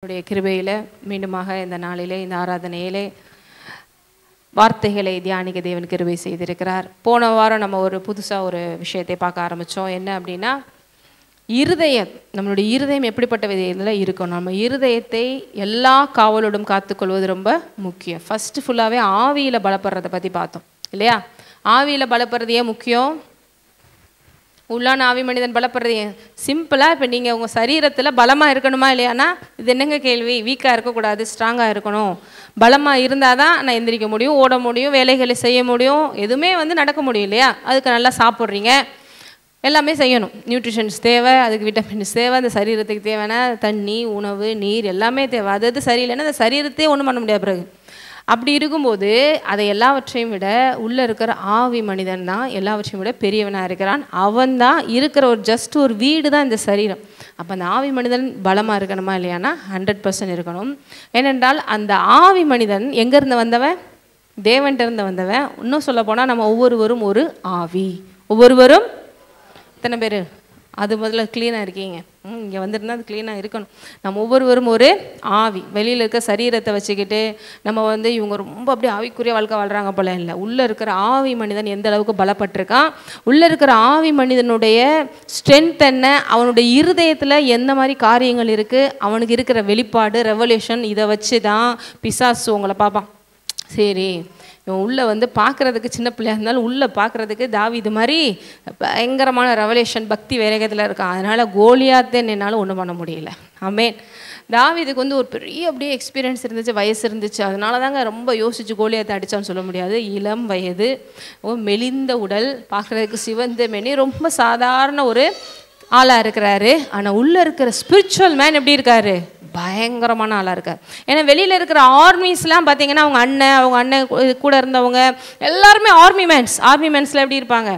உடைய கிருபையில மீண்டுமாக இந்த நாளிலே இந்த ஆராதனையிலே வார்த்தைகளை தியானிக்க தேவன் கிருபை செய்திருக்கிறார். போன வாரம் நம்ம ஒரு புதுசாக ஒரு விஷயத்தை பார்க்க ஆரம்பித்தோம். என்ன அப்படின்னா, இருதயம், நம்மளுடைய இருதயம் எப்படிப்பட்ட விதத்தில் இருக்கணும். நம்ம இருதயத்தை எல்லா காவலோடும் காத்துக்கொள்வது ரொம்ப முக்கியம். ஃபஸ்ட்டு ஃபுல்லாகவே ஆவியில் பலப்படுறதை பற்றி பார்த்தோம் இல்லையா? ஆவியில் பலப்படுறது ஏன் முக்கியம்? உள்ளான ஆவி மனிதன் பலப்படுறது சிம்பிளாக. இப்போ நீங்கள் உங்கள் சரீரத்தில் பலமாக இருக்கணுமா இல்லையானா, இது என்னங்க கேள்வி? வீக்காக இருக்கக்கூடாது, ஸ்ட்ராங்காக இருக்கணும். பலமாக இருந்தால் தான் நான் எந்திரிக்க முடியும், ஓட முடியும், வேலைகளை செய்ய முடியும், எதுவுமே நடக்க முடியும் இல்லையா? அதுக்கு நல்லா சாப்பிட்றீங்க, எல்லாமே செய்யணும். நியூட்ரிஷன்ஸ் தேவை, அதுக்கு விட்டமின்ஸ் தேவை, அந்த சரீரத்துக்கு தேவையான தண்ணி, உணவு, நீர் எல்லாமே தேவை. அது சரியில்லைன்னா அந்த சரீரத்தையே ஒன்றும் பண்ண முடியாது. பிறகு அப்படி இருக்கும்போது அதை எல்லாவற்றையும் விட உள்ளே இருக்கிற ஆவி மனிதன் தான் எல்லாவற்றையும் விட பெரியவனாக இருக்கிறான். அவன் தான் இருக்கிற ஒரு வீடு தான் இந்த சரீரம். அப்போ அந்த ஆவி மனிதன் பலமாக இருக்கணுமா இல்லையானா 100% இருக்கணும். ஏனென்றால் அந்த ஆவி மனிதன் எங்கேருந்து வந்தவன்? தேவன்கிட்ட வந்தவன். இன்னும் சொல்ல போனால் நம்ம ஒவ்வொருவரும் ஒரு ஆவி. ஒவ்வொருவரும் எத்தனை பேர் அது முதல்ல க்ளீனாக இருக்கீங்க? இங்கே வந்துருந்தால் அது க்ளீனாக இருக்கணும். நம்ம ஒவ்வொருவரும் ஒரு ஆவி. வெளியில் இருக்க சரீரத்தை வச்சுக்கிட்டு நம்ம இவங்க ரொம்ப அப்படியே ஆவிக்குரிய வாழ்க்கை வாழ்கிறாங்க போல இல்லை. உள்ளே இருக்கிற ஆவி மனிதன் எந்த அளவுக்கு பலப்பட்டிருக்கான், உள்ளே இருக்கிற ஆவி மனிதனுடைய ஸ்ட்ரென்த் என்ன, அவனுடைய இருதயத்தில் எந்த மாதிரி காரியங்கள் இருக்குது, அவனுக்கு இருக்கிற வெளிப்பாடு, ரெவல்யூஷன், இதை வச்சு தான் பிசாசு உங்களை பார்ப்பான். சரி, இவன் உள்ளே பார்க்குறதுக்கு சின்ன பிள்ளையாக இருந்தாலும் உள்ளே பார்க்குறதுக்கு தாவீது மாதிரி பயங்கரமான ரெவலேஷன் பக்தி வேகத்தில் இருக்கான். அதனால் கோலியாத்தே என்னால் ஒன்றும் பண்ண முடியல. ஆமென். தாவீதுக்கு ஒரு பெரிய அப்படியே எக்ஸ்பீரியன்ஸ் இருந்துச்சு, வயசு இருந்துச்சு. அதனால தாங்க ரொம்ப யோசிச்சு கோலியாத்தை அடித்தான்னு சொல்ல முடியாது. இளம் வயது, மெலிந்த உடல், பார்க்குறதுக்கு சிவந்த மேனி, ரொம்ப சாதாரண ஒரு ஆளாக இருக்கிறாரு. ஆனால் உள்ளே இருக்கிற ஸ்பிரிச்சுவல் மேன் எப்படி இருக்காரு? பயங்கரமான ஆளாக இருக்கார். ஏன்னா வெளியில் இருக்கிற ஆர்மிஸ்லாம் பார்த்தீங்கன்னா அவங்க அண்ணன் கூட இருந்தவங்க எல்லாருமே ஆர்மி மேன்ஸில் எப்படி இருப்பாங்க?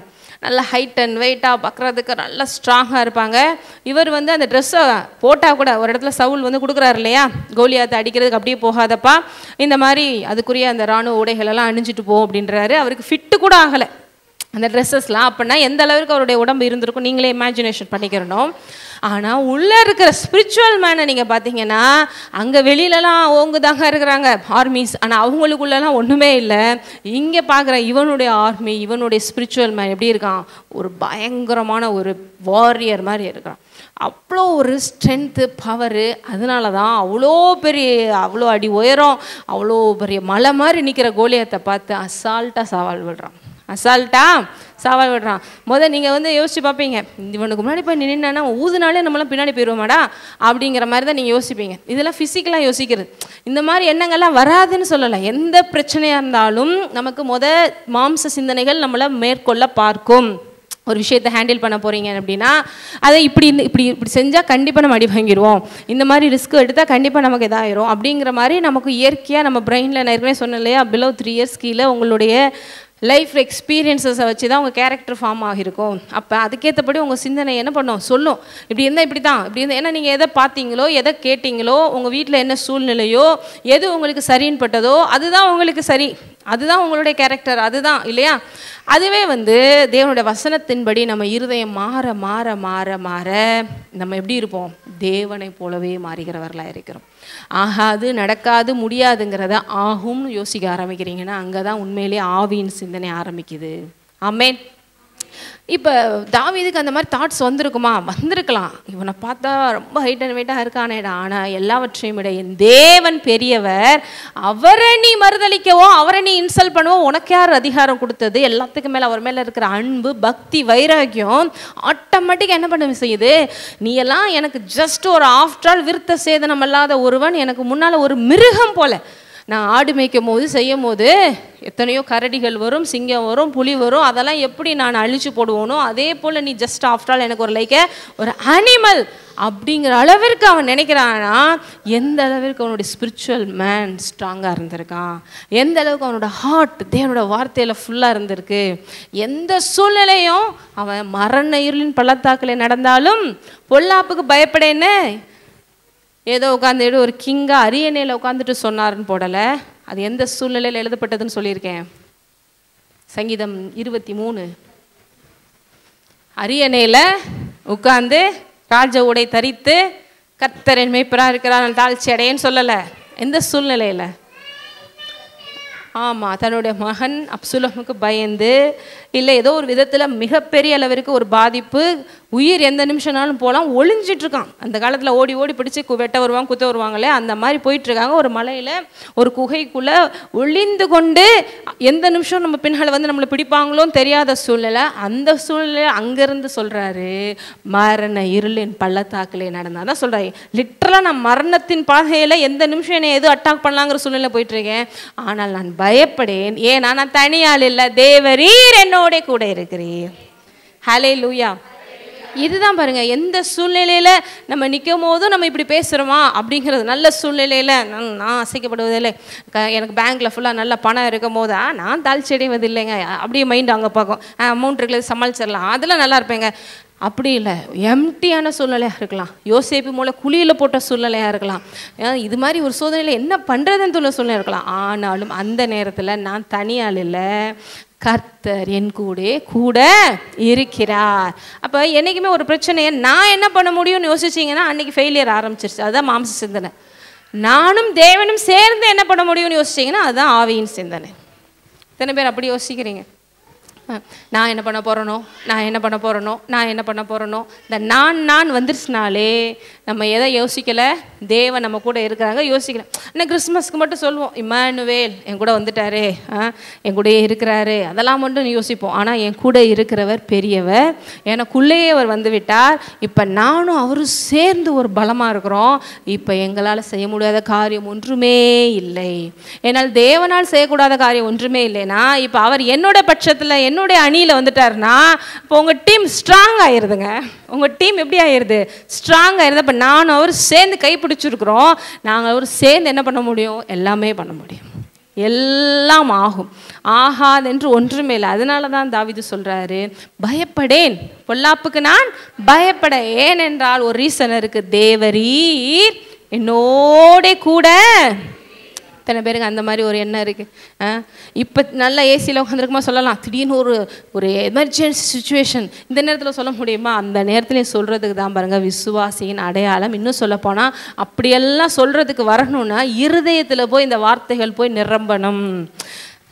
நல்லா ஹைட் அண்ட் வெயிட்டாக பார்க்குறதுக்கு நல்லா ஸ்ட்ராங்காக இருப்பாங்க. இவர் அந்த ட்ரெஸ்ஸை போட்டால் கூட ஒரு இடத்துல சவுல் கொடுக்குறாரு இல்லையா, கோலியாத்தை அடிக்கிறதுக்கு அப்படியே போகாதப்பா, இந்த மாதிரி அதுக்குரிய அந்த இராணுவ உடைகளெல்லாம் அணிஞ்சிட்டு போ அப்படின்றாரு. அவருக்கு ஃபிட்டு கூட ஆகலை அந்த ட்ரெஸ்ஸஸ்லாம். அப்படின்னா எந்த அளவுக்கு அவருடைய உடம்பு இருந்திருக்கும் நீங்களே இமேஜினேஷன் பண்ணிக்கிறணும். ஆனால் உள்ளே இருக்கிற ஸ்பிரிச்சுவல் மேனை நீங்கள் பார்த்தீங்கன்னா அங்கே வெளியிலலாம் ஓங்குதாங்க இருக்கிறாங்க ஆர்மிஸ், ஆனால் அவங்களுக்குள்ளலாம் ஒன்றுமே இல்லை. இங்கே பார்க்குற இவனுடைய ஆர்மி, இவனுடைய ஸ்பிரிச்சுவல் மேன் எப்படி இருக்கான்? ஒரு பயங்கரமான ஒரு வாரியர் மாதிரி இருக்கிறான். அவ்வளோ ஒரு ஸ்ட்ரென்த்து, பவரு. அதனால தான் அவ்வளோ அடி உயரம், அவ்வளோ பெரிய மலை மாதிரி நிற்கிற கோலியாத்தை பார்த்து அசால்ட்டாக சவால் விடுறான். நீங்கள் யோசிச்சு பார்ப்பீங்க, இவனுக்கு முன்னாடி போய் நின்னா ஊதுனாலே நம்மளாம் பின்னாடி போயிடுவோமாடா அப்படிங்கிற மாதிரி தான் நீங்கள் யோசிப்பீங்க. இதெல்லாம் ஃபிசிக்கலாக யோசிக்கிறது. இந்த மாதிரி எண்ணங்கள்லாம் வராதுன்னு சொல்லலை. எந்த பிரச்சனையாக இருந்தாலும் நமக்கு மாம்ச சிந்தனைகள் நம்மளை மேற்கொள்ள பார்க்கும். ஒரு விஷயத்தை ஹேண்டில் பண்ண போகிறீங்க அப்படின்னா அதை இப்படி செஞ்சால் கண்டிப்பாக நம்ம அடி வாங்கிடுவோம், இந்த மாதிரி ரிஸ்க் எடுத்தால் கண்டிப்பாக நமக்கு இதாகிரும் அப்படிங்கிற மாதிரி நமக்கு இயற்கையாக நம்ம பிரெயினில், நான் ஏற்கனவே சொன்னேன் இல்லையா, பிலோ 3 years கீழே உங்களுடைய லைஃப் எக்ஸ்பீரியன்ஸஸை வச்சு தான் உங்கள் கேரக்டர் ஃபார்ம் ஆகிருக்கும். அப்போ அதுக்கேற்றபடி உங்கள் சிந்தனை என்ன பண்ணும்? சொல்லும். இப்படி இருந்தால் இப்படி தான், இப்படி இருந்தால். ஏன்னா நீங்கள் எதை பார்த்தீங்களோ, எதை கேட்டிங்களோ, உங்கள் வீட்டில் என்ன சூழ்நிலையோ, எது உங்களுக்கு சரின்னு பட்டதோ அதுதான் உங்களுக்கு சரி, அதுதான் உங்களுடைய கேரக்டர், அதுதான் இல்லையா? அதுவே தேவனுடைய வசனத்தின்படி நம்ம இருதயம் மாற மாற மாற மாற நம்ம எப்படி இருப்போம்? தேவனை போலவே மாறுகிறவர்களாக இருக்கிறோம். ஆகாது, நடக்காது, முடியாதுங்கிறத ஆகும்னு யோசிக்க ஆரம்பிக்கிறீங்கன்னா அங்கே தான் உண்மையிலேயே ஆவியின் சிந்தனை ஆரம்பிக்குது. ஆமென். இப்போ தாவீதுக்கு அந்த மாதிரி தாட்ஸ் வந்திருக்கலாம். இவனை பார்த்தா ரொம்ப ஹைட் அண்ட் வெயிட்டாக இருக்கானேடா, ஆனால் எல்லாவற்றையும் விட என் தேவன் பெரியவர், அவரை நீ மறுதளிக்கவோ, அவரை நீ இன்சல்ட் பண்ணவோ உனக்கு யார் அதிகாரம் கொடுத்தது? எல்லாத்துக்கும் மேலே அவர் மேலே இருக்கிற அன்பு, பக்தி, வைராக்கியம் ஆட்டோமேட்டிக்காக என்ன பண்ண செய்யுது? நீ எல்லாம் எனக்கு ஜஸ்ட் ஒரு ஆஃப்டர் ஆல் விருத்த சேதனம் அல்லாத ஒருவன், எனக்கு முன்னால் ஒரு மிருகம் போல. நான் ஆடு மேய்க்கும் போது செய்யும் போது எத்தனையோ கரடிகள் வரும், சிங்கம் வரும், புலி வரும், அதெல்லாம் எப்படி நான் அழிச்சு போடுவோனோ அதே போல் நீ ஜஸ்ட் ஆஃப்டர் ஆல் எனக்கு ஒரு அனிமல் அப்படிங்கிற அளவிற்கு அவன் நினைக்கிறான்னா எந்த அளவிற்கு அவனுடைய ஸ்பிரிச்சுவல் மேன் ஸ்ட்ராங்காக இருந்திருக்கான், எந்த அளவுக்கு அவனோட ஹார்ட் தேவனோட வார்த்தையில் ஃபுல்லாக இருந்திருக்கு. எந்த சூழ்நிலையும் அவன் மரண இருளின் பள்ளத்தாக்கில் நடந்தாலும் பொல்லாப்புக்கு பயப்படேன்னு ஏதோ உட்காந்துட்டு ஒரு கிங்கா அரியணையில் உட்காந்துட்டு சொன்னார்னு போடலை. அது எந்த சூழ்நிலையில் எழுதப்பட்டதுன்னு சொல்லியிருக்கேன். சங்கீதம் 23 அரியணையில் உட்காந்து ராஜ உடை தரித்து கர்த்தர் என் மேய்ப்பராக இருக்கிறார், நான் தாழ்ச்சி அடையேன்னு சொல்லலை. எந்த சூழ்நிலையில்? ஆமாம், தன்னுடைய மகன் அப்சுலமுக்கு பயந்து, இல்லை ஏதோ ஒரு விதத்தில் மிகப்பெரிய அளவிற்கு ஒரு பாதிப்பு, உயிர் எந்த நிமிஷம்னாலும் போகலாம், ஒளிஞ்சிட்ருக்கான். அந்த காலத்தில் ஓடி ஓடி பிடிச்சி வெட்ட வருவாங்க, குத்த வருவாங்களே, அந்த மாதிரி போயிட்டுருக்காங்க. ஒரு மலையில் ஒரு குகைக்குள்ளே ஒளிந்து கொண்டு எந்த நிமிஷம் நம்ம பின்னால் வந்து நம்மளை பிடிப்பாங்களோன்னு தெரியாத சூழ்நிலை. அந்த சூழ்நிலை அங்கேருந்து சொல்கிறாரு, மரண இருளின் பள்ளத்தாக்கிலே நடந்தால் தான் சொல்கிறாரு. லிட்டரலாக நான் மரணத்தின் பாதையில் எந்த நிமிஷம் என்னை எது அட்டாக் பண்ணலாங்கிற சூழ்நிலை போயிட்டுருக்கேன். ஆனால் நான் பயப்படேன், ஏன்னா நான் தனியால் இல்லை, தேவரீர் என்னோட கூட இருக்கிறீர். ஹல்லேலூயா. இதுதான் பாருங்க, எந்த சூழ்நிலையில நம்ம நிற்கும் போதும் நம்ம இப்படி பேசுகிறோமா அப்படிங்கிறது. நல்ல சூழ்நிலையில் நான் அசைக்கப்படுவதில்லை, எனக்கு பேங்க்கில் ஃபுல்லாக நல்ல பணம் இருக்கும் போது நான் தாழ்ச்சி அடைவது இல்லைங்க, அப்படியே மைண்டு அங்கே பார்க்கும், அமௌண்ட் இருக்குல்ல சமாளிச்சிடலாம், அதெல்லாம் நல்லா இருப்பேங்க. அப்படி இல்லை, எம்டியான சூழ்நிலையாக இருக்கலாம், யோசேப்பு மூலம் குழியில் போட்ட சூழ்நிலையாக இருக்கலாம், இது மாதிரி ஒரு சூழ்நிலையில் என்ன பண்ணுறதுன்னு சொல்ல சூழ்நிலை இருக்கலாம். ஆனாலும் அந்த நேரத்தில் நான் தனியால் இல்லை, கர்த்தர் என் கூட இருக்கிறார். அப்போ என்றைக்குமே ஒரு பிரச்சனையை நான் என்ன பண்ண முடியும்னு யோசிச்சிங்கன்னா அன்றைக்கி ஃபெயிலியர் ஆரம்பிச்சிருச்சு. அதுதான் மாம்ச சிந்தனை. நானும் தேவனும் சேர்ந்து என்ன பண்ண முடியும்னு யோசிச்சிங்கன்னா அதுதான் ஆவியின் சிந்தனை. எத்தனை பேர் அப்படி யோசிக்கிறீங்க? நான் என்ன பண்ண போகிறனோ, நான் என்ன பண்ண போகிறனோ, நான் என்ன பண்ண போகிறனோ, இந்த நான் வந்துருச்சுனாலே நம்ம எதை யோசிக்கலை, தேவன் நம்ம கூட இருக்கிறாங்க யோசிக்கல. ஆனால் கிறிஸ்மஸ்க்கு மட்டும் சொல்லுவோம், இம்மானுவேல் என் கூட வந்துட்டாரே, என் கூடயே இருக்கிறாரு, அதெல்லாம் மட்டும் யோசிப்போம். ஆனால் என் கூட இருக்கிறவர் பெரியவர், எனக்குள்ளேயே அவர் வந்து விட்டார், இப்போ நானும் அவரும் சேர்ந்து ஒரு பலமாக இருக்கிறோம், இப்போ எங்களால் செய்ய முடியாத காரியம் ஒன்றுமே இல்லை. ஏன்னால் தேவனால் செய்யக்கூடாத காரியம் ஒன்றுமே இல்லைன்னா இப்போ அவர் என்னோட பட்சத்தில் என்னுடைய அணியில் வந்துட்டாருன்னா இப்போ உங்கள் டீம் ஸ்ட்ராங் ஆயிடுதுங்க. உங்கள் டீம் எப்படி ஆயிடுது? ஸ்ட்ராங் ஆயிடுது. இப்போ நானும் அவர் சேர்ந்து கைப்பிடிச்சிருக்கிறோம், நாங்கள் அவர் சேர்ந்து என்ன பண்ண முடியும்? எல்லாமே பண்ண முடியும், எல்லாம் ஆகும். ஆகாதென்று ஒன்றுமே இல்லை. அதனால தான் தாவீது சொல்கிறாரு, பயப்படேன், பொல்லாப்புக்கு நான் பயப்பட. ஏனென்றால் ஒரு ரீசன் இருக்குது, தேவரீர் என்னோட கூட. எத்தனை பேருக்கு அந்த மாதிரி ஒரு எண்ணம் இருக்குது? இப்போ நல்லா ஏசியில் உட்காந்துருக்குமா சொல்லலாம், திடீர்னு ஒரு எமர்ஜென்சி சுச்சுவேஷன் இந்த நேரத்தில் சொல்ல முடியுமா? அந்த நேரத்துலையும் சொல்கிறதுக்கு தான் பாருங்கள் விசுவாசியின் அடையாளம். இன்னும் சொல்லப்போனால் அப்படியெல்லாம் சொல்கிறதுக்கு வரணும்னா இருதயத்தில் போய் இந்த வார்த்தைகள் போய் நிரம்பணும்.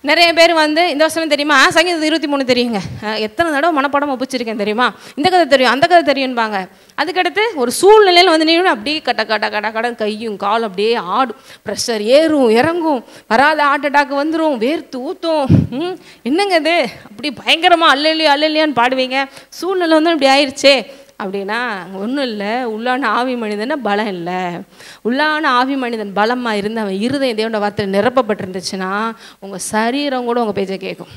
நிறைய பேர் வந்து இந்த வசனம் தெரியுமா, சங்கீதம் 23 தெரியுங்க, எத்தனை தடவை மனப்பாடம் ஒப்பிச்சிருக்கேன் தெரியுமா, இந்த கதை தெரியும் அந்த கதை தெரியும்பாங்க. அதுக்கடுத்து ஒரு சூழ்நிலையில் வந்து நீங்களும் அப்படியே கடன் கையும் காலும் அப்படியே ஆடும், ப்ரெஷர் ஏறும் இறங்கும், வராத ஹார்ட் அட்டாக் வந்துடும், வேர்த்து ஊற்றும், என்னங்க இது அப்படி பயங்கரமாக அல்லையான்னு பாடுவீங்க. சூழ்நிலை வந்து இப்படி ஆயிடுச்சே அப்படின்னா ஒன்றும் இல்லை, உள்ளான ஆவி மனிதனை பலம் இல்லை. உள்ளான ஆவி மனிதன் பலமாக இருந்து அவன் இருதயம் தேவனோட வார்த்தையில் நிரப்பப்பட்டிருந்துச்சுன்னா உங்கள் சரீரம் கூட உங்கள் பேச்சை கேட்கும்.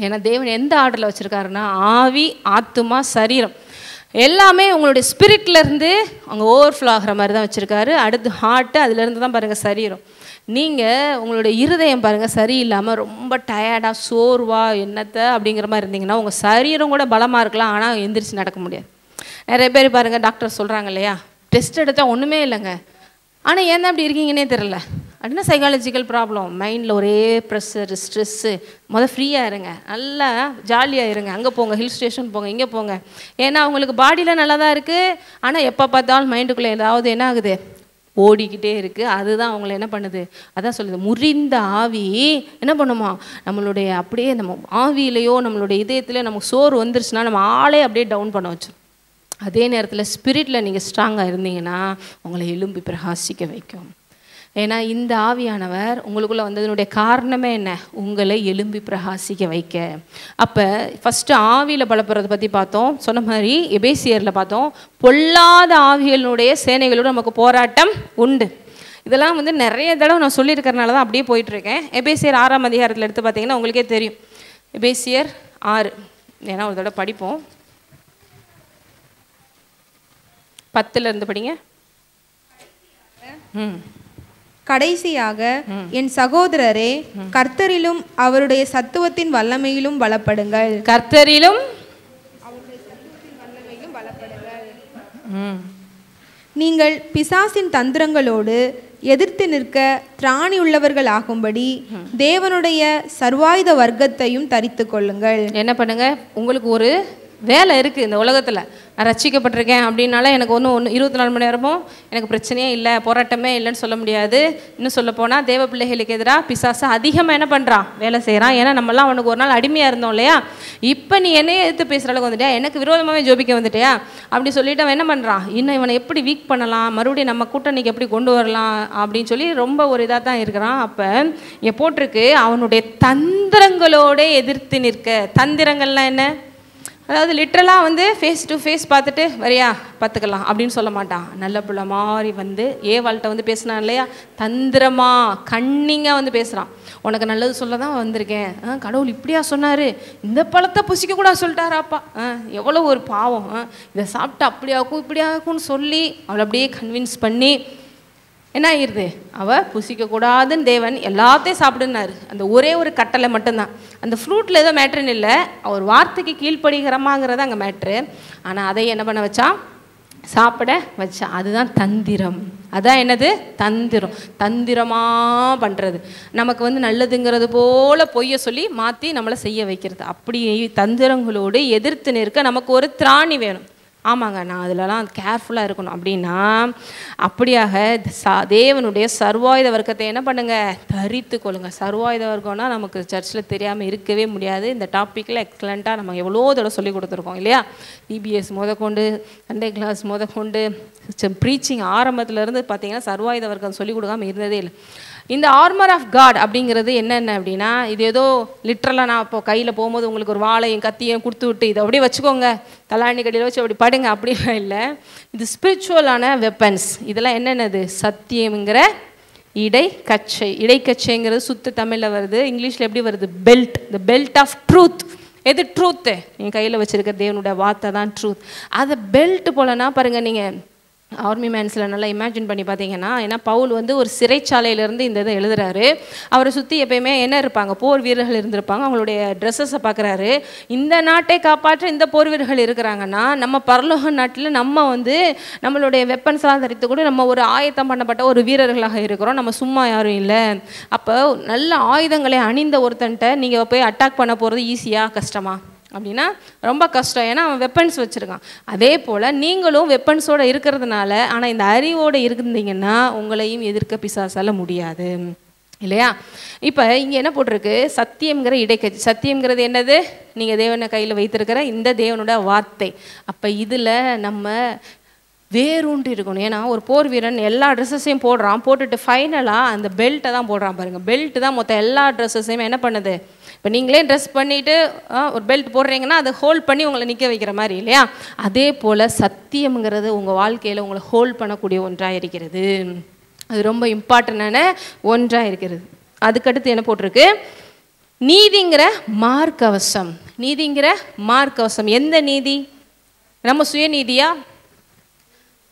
ஏன்னா தேவன் எந்த ஆர்டரில் வச்சுருக்காருன்னா ஆவி, ஆத்துமா, சரீரம் எல்லாமே உங்களுடைய ஸ்பிரிட்லேருந்து அங்கே ஓவர்ஃப்ளோ ஆகிற மாதிரி தான் வச்சுருக்காரு. அடுத்து ஹார்ட்டு, அதுலேருந்து தான் பாருங்கள் சரீரம். நீங்கள் உங்களுடைய இருதயம் பாருங்கள் சரியில்லாமல் ரொம்ப டயர்டாக சோர்வாக என்னத்தை அப்படிங்கிற மாதிரி இருந்தீங்கன்னா உங்கள் சரீரம் கூட பலமாக இருக்கலாம், ஆனால் எந்திரிச்சு நடக்க முடியாது. நிறைய பேர் பாருங்கள் டாக்டர் சொல்கிறாங்க இல்லையா, டெஸ்ட் எடுத்தால் ஒன்றுமே இல்லைங்க, ஆனால் ஏன் தான் அப்படி இருக்கீங்கன்னே தெரில அப்படின்னா சைக்காலஜிக்கல் ப்ராப்ளம், மைண்டில் ஒரே ப்ரெஷர், ஸ்ட்ரெஸ்ஸு. ஃப்ரீயாக இருங்க, நல்லா ஜாலியாக இருங்க, அங்கே போங்க, ஹில் ஸ்டேஷன் போங்க, இங்கே போங்க. ஏன்னா அவங்களுக்கு பாடியில் நல்லா தான் இருக்குது, ஆனால் எப்போ பார்த்தாலும் மைண்டுக்குள்ளே ஏதாவது என்ன ஆகுது, ஓடிக்கிட்டே இருக்குது. அதுதான் அவங்கள என்ன பண்ணுது, அதான் சொல்லுது, முறிந்த ஆவி என்ன பண்ணுமா, நம்மளுடைய அப்படியே நம்ம ஆவியிலையோ நம்மளுடைய இதயத்துலையோ நமக்கு சோறு வந்துருச்சுன்னா நம்ம ஆளே அப்படியே டவுன் பண்ண வச்சிடும். அதே நேரத்தில் ஸ்பிரிட்டில் நீங்கள் ஸ்ட்ராங்காக இருந்தீங்கன்னா உங்களை எழும்பி பிரகாசிக்க வைக்கும். ஏன்னா இந்த ஆவியானவர் உங்களுக்குள்ளே வந்ததனுடைய காரணமே என்ன, உங்களை எழும்பி பிரகாசிக்க வைக்க. அப்போ ஃபஸ்ட்டு ஆவியில் பலப்படுறதை பற்றி பார்த்தோம், சொன்ன மாதிரி எபேசியரில் பார்த்தோம், பொல்லாத ஆவிகளுடைய சேனைகளோடு நமக்கு போராட்டம் உண்டு. இதெல்லாம் வந்து நிறைய தடவை நான் சொல்லியிருக்கிறனால தான் அப்படியே போயிட்டுருக்கேன். எபேசியர் 6ஆம் அதிகாரத்தில் எடுத்து பார்த்தீங்கன்னா உங்களுக்கே தெரியும். எபேசியர் 6 ஏன்னா ஒரு தடவை படிப்போம், 10 இருந்து படிங்க. கடைசியாக என் சகோதரரே, கர்த்தரிலும் அவருடைய சத்துவத்தின் வல்லமையிலும் பலப்படுங்கள். கர்த்தரிலும் நீங்கள் பிசாசின் தந்திரங்களோடு எதிர்த்து நிற்க திராணி உள்ளவர்கள் ஆகும்படி தேவனுடைய சர்வாயுத வர்க்கத்தையும் தரித்து கொள்ளுங்கள். என்ன பண்ணுங்க, உங்களுக்கு ஒரு வேலை இருக்குது இந்த உலகத்தில். நான் ரட்சிக்கப்பட்டிருக்கேன் அப்படின்னால எனக்கு ஒன்றும் 24 மணி நேரமும் எனக்கு பிரச்சனையே இல்லை, போராட்டமே இல்லைன்னு சொல்ல முடியாது. இன்னும் சொல்ல போனால் தேவ பிள்ளைகளுக்கு எதிராக பிசாசு அதிகமாக என்ன பண்ணுறான், வேலை செய்கிறான். ஏன்னா நம்மளாம் அவனுக்கு ஒரு நாள் அடிமையாக இருந்தோம் இல்லையா? இப்போ நீ என்னையே எடுத்து பேசுகிற அளவுக்கு வந்துட்டியா, எனக்கு விரோதமாகவே ஜோபிக்க வந்துட்டியா அப்படி சொல்லிட்டு அவன் என்ன பண்ணுறான், இன்னும் இவனை எப்படி வீக் பண்ணலாம், மறுபடியும் நம்ம கூட்டணிக்கு எப்படி கொண்டு வரலாம் அப்படின்னு சொல்லி ரொம்ப ஒரு இதாக தான் இருக்கிறான். அப்போ இங்கே போட்டிருக்கு, அவனுடைய தந்திரங்களோட எதிர்த்து நிற்க. தந்திரங்கள்லாம் என்ன, அதாவது லிட்ரலாக வந்து ஃபேஸ் டு ஃபேஸ் பார்த்துட்டு வரியா பார்த்துக்கலாம் அப்படின்னு சொல்ல மாட்டான். நல்ல பிள்ளை மாதிரி வந்து ஏவாள்கிட்ட வந்து பேசினான் இல்லையா, தந்திரமா கண்ணிங்காக வந்து பேசுகிறான். உனக்கு நல்லது சொல்ல தான் வந்திருக்கேன், கடவுள் இப்படியா சொன்னார், இந்த பழத்தை புசிக்கக்கூடாது சொல்லிட்டாராப்பா, எவ்வளோ ஒரு பாவம், இதை சாப்பிட்டு அப்படியாக்கும் இப்படியாக்கும்னு சொல்லி அவளை அப்படியே கன்வின்ஸ் பண்ணி என்ன ஆகிடுது, அவள் புசிக்கக்கூடாதுன்னு தேவன் எல்லாத்தையும் சாப்பிடுனாரு. அந்த ஒரே ஒரு கட்டளை மட்டும்தான். அந்த ஃப்ரூட்டில் ஏதோ மேட்ருன்னு இல்லை, அவர் வார்த்தைக்கு கீழ்ப்படுகிறமாங்கிறது அங்கே மேட்ரு. ஆனால் அதை என்ன பண்ண வச்சான், சாப்பிட வச்சா. அதுதான் தந்திரம். அதான் என்னது, தந்திரம். தந்திரமாக பண்ணுறது, நமக்கு வந்து நல்லதுங்கிறது போல் பொய்யை சொல்லி மாற்றி நம்மளை செய்ய வைக்கிறது. அப்படி தந்திரங்களோடு எதிர்த்து நிற்க நமக்கு ஒரு திராணி வேணும். ஆமாங்க, நான் அதிலலாம் கேர்ஃபுல்லாக இருக்கணும் அப்படின்னா, அப்படியாக தேவனுடைய சர்வாயுத வர்க்கத்தை என்ன பண்ணுங்கள், தரித்து கொள்ளுங்கள். சர்வாயுத வர்க்கம்னா நமக்கு சர்ச்சில் தெரியாமல் இருக்கவே முடியாது. இந்த டாப்பிக்கில் எக்ஸலண்ட்டாக நம்ம எவ்வளோ தடவை சொல்லி கொடுத்துருக்கோம் இல்லையா? பிபிஎஸ் முதற்கொண்டு, சண்டே கிளாஸ் முதற்கொண்டு, ப்ரீச்சிங் ஆரம்பத்துலேருந்து பார்த்தீங்கன்னா சர்வாயுத வர்க்கம் சொல்லிக் கொடுக்காமல் இருந்ததே இல்லை. இந்த ஆர்மர் ஆஃப் காட் அப்படிங்கிறது என்னென்ன அப்படின்னா, இது ஏதோ லிட்ரலாக நான் இப்போ கையில் போகும்போது உங்களுக்கு ஒரு வாழையும் கத்தியும் கொடுத்து விட்டு இதை அப்படியே வச்சுக்கோங்க, தலாணி கடியில் வச்சு அப்படி படுங்க அப்படிலாம் இல்லை. இது ஸ்பிரிச்சுவலான வெப்பன்ஸ். இதெல்லாம் என்னென்னது, சத்தியம்ங்கிற இடைக்கச்சை. இடைக்கச்சைங்கிறது சுத்த தமிழில் வருது, இங்கிலீஷில் எப்படி வருது, belt. The belt of truth. எது ட்ரூத்து, நீங்கள் கையில் வச்சுருக்க தேவனுடைய வார்த்தை தான் ட்ரூத். அதை பெல்ட் போலனா பாருங்கள், நீங்கள் ஆர்மி மேன்ஸில் நல்லா இமேஜின் பண்ணி பார்த்தீங்கன்னா, ஏன்னா பவுல் வந்து ஒரு சிறைச்சாலையிலேருந்து இந்த இதை எழுதுறாரு. அவரை சுற்றி எப்பயுமே என்ன இருப்பாங்க, போர் வீரர்கள் இருந்திருப்பாங்க. அவங்களுடைய ட்ரெஸ்ஸஸை பார்க்குறாரு. இந்த நாட்டை காப்பாற்ற இந்த போர் வீரர்கள் இருக்கிறாங்கன்னா, நம்ம பரலோக நாட்டில் நம்ம வந்து நம்மளுடைய வெப்பன்ஸ்லாம் தரித்து கூட நம்ம ஒரு ஆயத்தம் பண்ணப்பட்ட ஒரு வீரர்களாக இருக்கிறோம். நம்ம சும்மா யாரும் இல்லை. அப்போ நல்ல ஆயுதங்களை அணிந்த ஒருத்தன்ட்ட நீங்கள் போய் அட்டாக் பண்ண போகிறது ஈஸியாக கஷ்டமா அப்படின்னா ரொம்ப கஷ்டம். ஏன்னா அவன் வெப்பன்ஸ் வச்சுருக்கான். அதே போல் நீங்களும் வெப்பன்ஸோடு இருக்கிறதுனால, ஆனால் இந்த அறிவோடு இருந்தீங்கன்னா உங்களையும் எதிர்க்க பிசாசால முடியாது இல்லையா? இப்போ இங்கே என்ன போட்டிருக்கு, சத்தியம்ங்கிற இடைக்கட்சி. சத்தியம்ங்கிறது என்னது, நீங்கள் தேவனை கையில் வைத்திருக்கிற இந்த தேவனோட வார்த்தை. அப்போ இதில் நம்ம வேரூண்டு இருக்கணும். ஏன்னா ஒரு போர் வீரன் எல்லா ட்ரெஸ்ஸஸையும் போடுறான், போட்டுட்டு ஃபைனலாக அந்த பெல்ட்டை தான் போடுறான் பாருங்கள். பெல்ட்டு தான் மொத்தம் எல்லா ட்ரெஸ்ஸஸையும் என்ன பண்ணுது. இப்போ நீங்களே ட்ரெஸ் பண்ணிவிட்டு ஒரு பெல்ட் போடுறீங்கன்னா அதை ஹோல்ட் பண்ணி உங்களை நிற்க வைக்கிற மாதிரி இல்லையா? அதே போல் சத்தியம்ங்கிறது உங்கள் வாழ்க்கையில் உங்களை ஹோல்ட் பண்ணக்கூடிய ஒன்றாக இருக்கிறது. அது ரொம்ப இம்பார்ட்டண்டான ஒன்றாக இருக்கிறது. அதுக்கடுத்து என்ன போட்டிருக்கு, நீதிங்கிற மார்க்கவசம். நீதிங்கிற மார்க்கவசம். எந்த நீதி, நம்ம சுயநீதியா,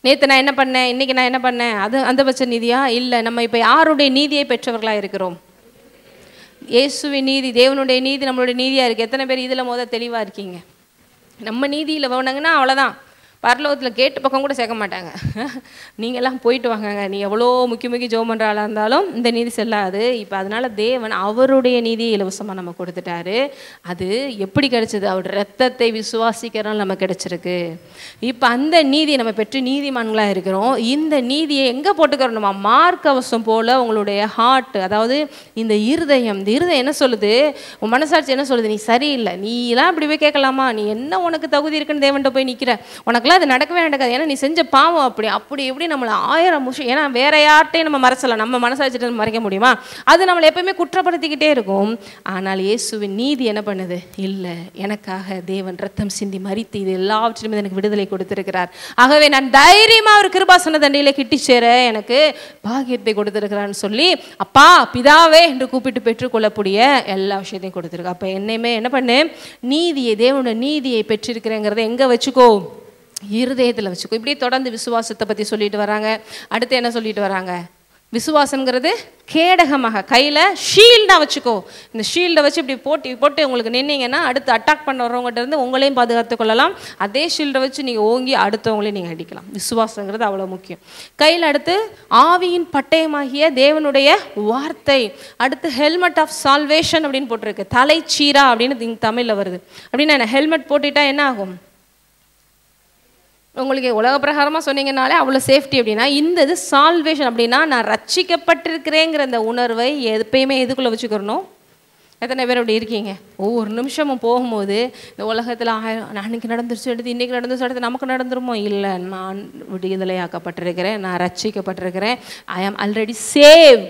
நேற்று நான் என்ன பண்ணேன், இன்றைக்கி நான் என்ன பண்ணேன், அது அந்த பட்ச நீதியா? இல்லை. நம்ம இப்போ யாருடைய நீதியை பெற்றவர்களாக இருக்கிறோம், இயேசுவின் நீதி, தேவனுடைய நீதி நம்மளுடைய நீதியாக இருக்குது. எத்தனை பேர் இதில் தெளிவாக இருக்கீங்க? நம்ம நீதியில் போனாங்கன்னா அவ்வளோதான், பரலோகத்தில் கேட்டு பக்கம் கூட சேர்க்க மாட்டாங்க. நீங்கள்லாம் போயிட்டு வாங்க, நீ எவ்வளோ முக்கிய ஜோம் பண்ணுற ஆளாக இருந்தாலும் இந்த நீதி செல்லாது. இப்போ அதனால் தேவன் அவருடைய நீதியை இலவசமாக நம்ம கொடுத்துட்டாரு. அது எப்படி கிடைச்சது, அவருடைய ரத்தத்தை விசுவாசிக்கிறனால நம்ம கிடைச்சிருக்கு. இப்போ அந்த நீதியை நம்ம பெற்று நீதிமான்களாக இருக்கிறோம். இந்த நீதியை எங்கே போட்டுக்கிறோம், நம்ம மார்க்கவசம் போல் உங்களுடைய ஹார்ட், அதாவது இந்த இருதயம். இந்த இருதயம் என்ன சொல்லுது, உன் மனசாட்சி என்ன சொல்லுது, நீ சரியில்லை, நீலாம் இப்படி போய் கேட்கலாமா, நீ என்ன உனக்கு தகுதி இருக்குன்னு தேவன்கிட்ட போய் நிற்கிற, உனக்குலாம் அது நடக்கவே நடக்காது, ஏன்னா நீ செஞ்ச பாவம் அப்படி அப்படி எப்படி நம்மளை 1000 முஷம். ஏன்னா வேற யார்ட்டையும் நம்ம மறைச்சலாம், நம்ம மனசாட்சிட்டு மறைக்க முடியுமா? அது நம்மளை எப்பவுமே குற்றப்படுத்திக்கிட்டே இருக்கும். ஆனால் இயேசுவின் நீதி என்ன பண்ணுது, இல்லை, எனக்காக தேவன் ரத்தம் சிந்தி மரித்து இது எல்லாவற்றிலுமே எனக்கு விடுதலை கொடுத்திருக்கிறார். ஆகவே நான் தைரியமாக ஒரு கிருபாசன தண்டையில கிட்டி சேர எனக்கு பாக்கியத்தை கொடுத்திருக்கிறான்னு சொல்லி அப்பா பிதாவே என்று கூப்பிட்டு பெற்றுக்கொள்ளக்கூடிய எல்லா விஷயத்தையும் கொடுத்துருக்கு. அப்போ என்னையுமே என்ன பண்ணு, நீதியை, தேவனோட நீதியை பெற்றிருக்கிறேங்கிறத எங்கே வச்சுக்கோ, இருதயத்தில் வச்சுக்கோ. இப்படியே தொடர்ந்து விசுவாசத்தை பற்றி சொல்லிட்டு வராங்க. அடுத்து என்ன சொல்லிட்டு வராங்க, விசுவாசம்ங்கிறது கேடகமாக கையில் ஷீல்டாக வச்சுக்கோ. இந்த ஷீல்டை வச்சு இப்படி போட்டு உங்களுக்கு நின்னீங்கன்னா அடுத்து அட்டாக் பண்ண வரவங்ககிட்ட இருந்து உங்களையும் பாதுகாத்து கொள்ளலாம். அதே ஷீல்டை வச்சு நீங்கள் ஓங்கி அடுத்தவங்களையும் நீங்கள் அடிக்கலாம். விசுவாசங்கிறது அவ்வளோ முக்கியம். கையில் அடுத்து ஆவியின் பட்டயமாகிய தேவனுடைய வார்த்தை. அடுத்து ஹெல்மெட் ஆஃப் சால்வேஷன் அப்படின்னு போட்டிருக்கு. தலைச்சீரா அப்படின்னு தமிழில் வருது. அப்படின்னா என்ன? ஹெல்மெட் போட்டுட்டா என்ன ஆகும்? உங்களுக்கு உலக பிரகாரமாக சொன்னீங்கனாலே அவ்வளோ சேஃப்டி. அப்படின்னா இந்த இது சால்வேஷன் அப்படின்னா நான் ரட்சிக்கப்பட்டிருக்கிறேங்கிற அந்த உணர்வை எப்பயுமே எதுக்குள்ளே வச்சுக்கிறணும். எத்தனை பேர் அப்படி இருக்கீங்க? ஒவ்வொரு நிமிஷமும் போகும்போது இந்த உலகத்தில் அன்னைக்கு நடந்துருச்சு எடுத்து இன்றைக்கி நடந்துச்சு எடுத்து நமக்கு நடந்துருமோ? இல்லை, நான் விடுதலையாக்கப்பட்டிருக்கிறேன், நான் ரட்சிக்கப்பட்டிருக்கிறேன். ஐ ஆம் ஆல்ரெடி சேவ்ட்.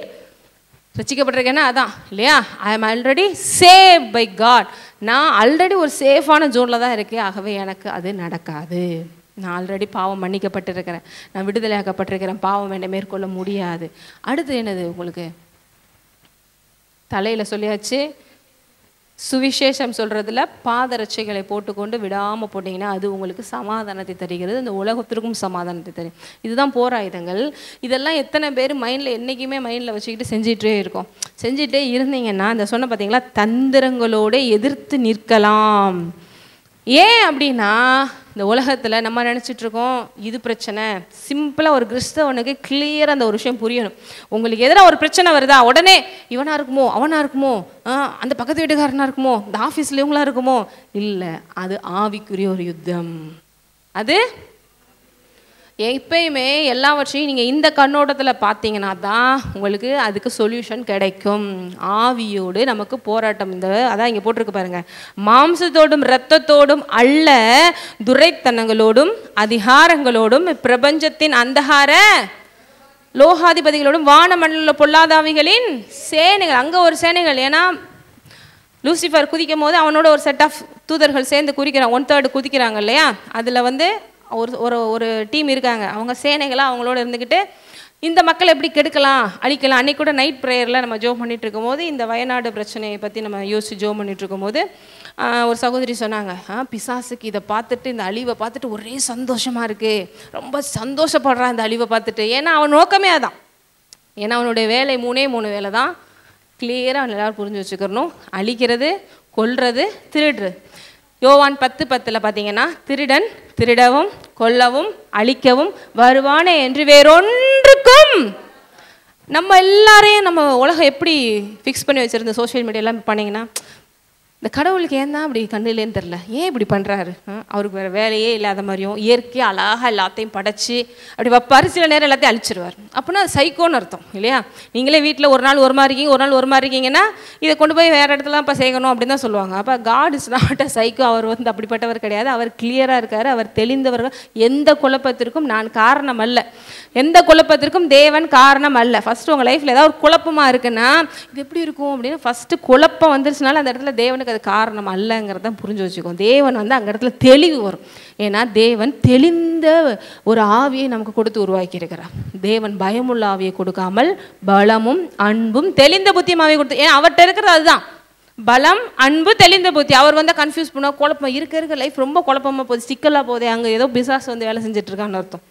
ரட்சிக்கப்பட்டிருக்கேன்னா அதான் இல்லையா? ஐ ஆம் ஆல்ரெடி சேவ்ட் பை காட். நான் ஆல்ரெடி ஒரு சேஃபான ஜோனில் தான் இருக்கேன். ஆகவே எனக்கு அது நடக்காது. நான் ஆல்ரெடி பாவம் மன்னிக்கப்பட்டிருக்கிறேன், நான் விடுதலையாக்கப்பட்டிருக்கிறேன், பாவம் என்னை மேற்கொள்ள முடியாது. அடுத்து என்னது? உங்களுக்கு தலையில் சொல்லியாச்சு. சுவிசேஷம் சொல்கிறதுல பாதரட்சைகளை போட்டுக்கொண்டு விடாமல் போட்டிங்கன்னா அது உங்களுக்கு சமாதானத்தை தருகிறது, இந்த உலகத்திற்கும் சமாதானத்தை தரும். இதுதான் போராயுதங்கள். இதெல்லாம் எத்தனை பேர் மைண்டில் என்றைக்குமே மைண்டில் வச்சுக்கிட்டு செஞ்சிகிட்டே இருக்கோம். செஞ்சிட்டே இருந்தீங்கன்னா இந்த சொன்ன பார்த்தீங்களா, தந்திரங்களோடு எதிர்த்து நிற்கலாம். ஏன் அப்படின்னா இந்த உலகத்தில் நம்ம நினச்சிட்ருக்கோம் இது பிரச்சனை. சிம்பிளாக ஒரு கிறிஸ்தவனுக்கு கிளியராக அந்த ஒரு விஷயம் புரியணும். உங்களுக்கு எதிராக ஒரு பிரச்சனை வருதா, உடனே இவனாக இருக்குமோ அவனாக இருக்குமோ அந்த பக்கத்து வீட்டுக்காரனாக இருக்குமோ இந்த ஆஃபீஸில் இவங்களா இருக்குமோ? இல்லை, அது ஆவிக்குரிய ஒரு யுத்தம். அது எப்பயுமே எல்லாவற்றையும் நீங்கள் இந்த கண்ணோட்டத்தில் பார்த்தீங்கன்னா தான் உங்களுக்கு அதுக்கு சொல்யூஷன் கிடைக்கும். ஆவியோடு நமக்கு போராட்டம். அதான் இங்கே போட்டிருக்கு பாருங்க, மாம்சத்தோடும் இரத்தத்தோடும் அல்ல, துரைத்தனங்களோடும் அதிகாரங்களோடும் பிரபஞ்சத்தின் அந்தகார லோகாதிபதிகளோடும் வானமண்டல பொல்லாதாவிகளின் சேனைகள். அங்கே ஒரு சேனைகள். ஏன்னா லூசிஃபர் குதிக்கும் போது அவனோட ஒரு செட் ஆஃப் தூதர்கள் சேர்ந்து குதிக்கிறாங்க, 1/3 குதிக்கிறாங்க இல்லையா? அதில் வந்து ஒரு டீம் இருக்காங்க. அவங்க சேனைகளாக அவங்களோட இருந்துக்கிட்டு இந்த மக்களை எப்படி கெடுக்கலாம் அழிக்கலாம். அன்றைக்கி கூட நைட் ப்ரேயரில் நம்ம ஜோம் பண்ணிகிட்டு இருக்கும்போது இந்த வயநாடு பிரச்சனையை பற்றி நம்ம யோசித்து ஜோம் பண்ணிகிட்டு இருக்கும்போது ஒரு சகோதரி சொன்னாங்க, பிசாசுக்கு இதை பார்த்துட்டு இந்த அழிவை பார்த்துட்டு ஒரே சந்தோஷமாக இருக்குது, ரொம்ப சந்தோஷப்படுறான் இந்த அழிவை பார்த்துட்டு. ஏன்னா அவன் நோக்கமே அதான். ஏன்னா அவனுடைய வேலை 3 வேலை தான். கிளியராக எல்லோரும் புரிஞ்சு வச்சுக்கிறணும். அழிக்கிறது, கொல்றது, திருடுறது. யோவான் 10:10 பார்த்தீங்கன்னா, திருடன் திருடவும் கொல்லவும் அழிக்கவும் வருவானே என்று வேறொன்றுக்கும். நம்ம எல்லாரையும் நம்ம உலகம் எப்படி ஃபிக்ஸ் பண்ணி வச்சுருந்த சோஷியல் மீடியாலாம் பண்ணிங்கன்னா, இந்த கடவுளுக்கு ஏன் தான் அப்படி கண்ணுலேன்னு தெரில, ஏன் இப்படி பண்ணுறாரு, அவருக்கு வேறு வேலையே இல்லாத மாதிரியும் இயற்கையாக அழகாக எல்லாத்தையும் படைச்சி அப்படி வைப்பார், சில நேரம் எல்லாத்தையும் அழிச்சிருவார். அப்படின்னா அது சைக்கோன்னு அர்த்தம் இல்லையா? நீங்களே வீட்டில் ஒரு நாள் ஒரு மாதிரி இருக்கீங்க, ஒரு நாள் ஒரு மாதிரி இருக்கீங்கன்னா இதை கொண்டு போய் வேறு இடத்துல இப்போ செய்யணும் அப்படின்னு தான் சொல்லுவாங்க. அப்போ God is not a psycho. அவர் வந்து அப்படிப்பட்டவர் கிடையாது. அவர் கிளியராக இருக்கார், அவர் தெளிந்தவர்கள். எந்த குழப்பத்திற்கும் நான் காரணம் அல்ல, எந்த குழப்பத்திற்கும் தேவன் காரணம் அல்ல. ஃபஸ்ட்டு உங்கள் லைஃப்பில் ஏதாவது ஒரு குழப்பமாக இருக்குன்னா இது எப்படி இருக்கும் அப்படின்னு ஃபஸ்ட்டு குழப்பம் வந்துருச்சுனால அந்த இடத்துல தேவனுக்கு அது காரணம் அல்லங்கிறத புரிஞ்சு வச்சுக்கோம். தேவன் வந்து அங்கே இடத்துல தெளிவு வரும். ஏன்னா தேவன் தெளிந்த ஒரு ஆவியை நமக்கு கொடுத்து உருவாக்கி இருக்கிறார். தேவன் பயமுள்ள ஆவியை கொடுக்காமல் பலமும் அன்பும் தெளிந்த புத்தியும் ஆவியை கொடுத்து, ஏன்னா அவர்கிட்ட இருக்கிறது அதுதான், பலம் அன்பு தெளிந்த புத்தி. அவர் வந்து கன்ஃபியூஸ் பண்ண குழப்பம் இருக்க லைஃப் ரொம்ப குழப்பமாக போகுது, சிக்கலாக போகுது, அங்கே ஏதோ பிசாஸ் வந்து வேலை செஞ்சுட்டு இருக்கான்னு அர்த்தம்.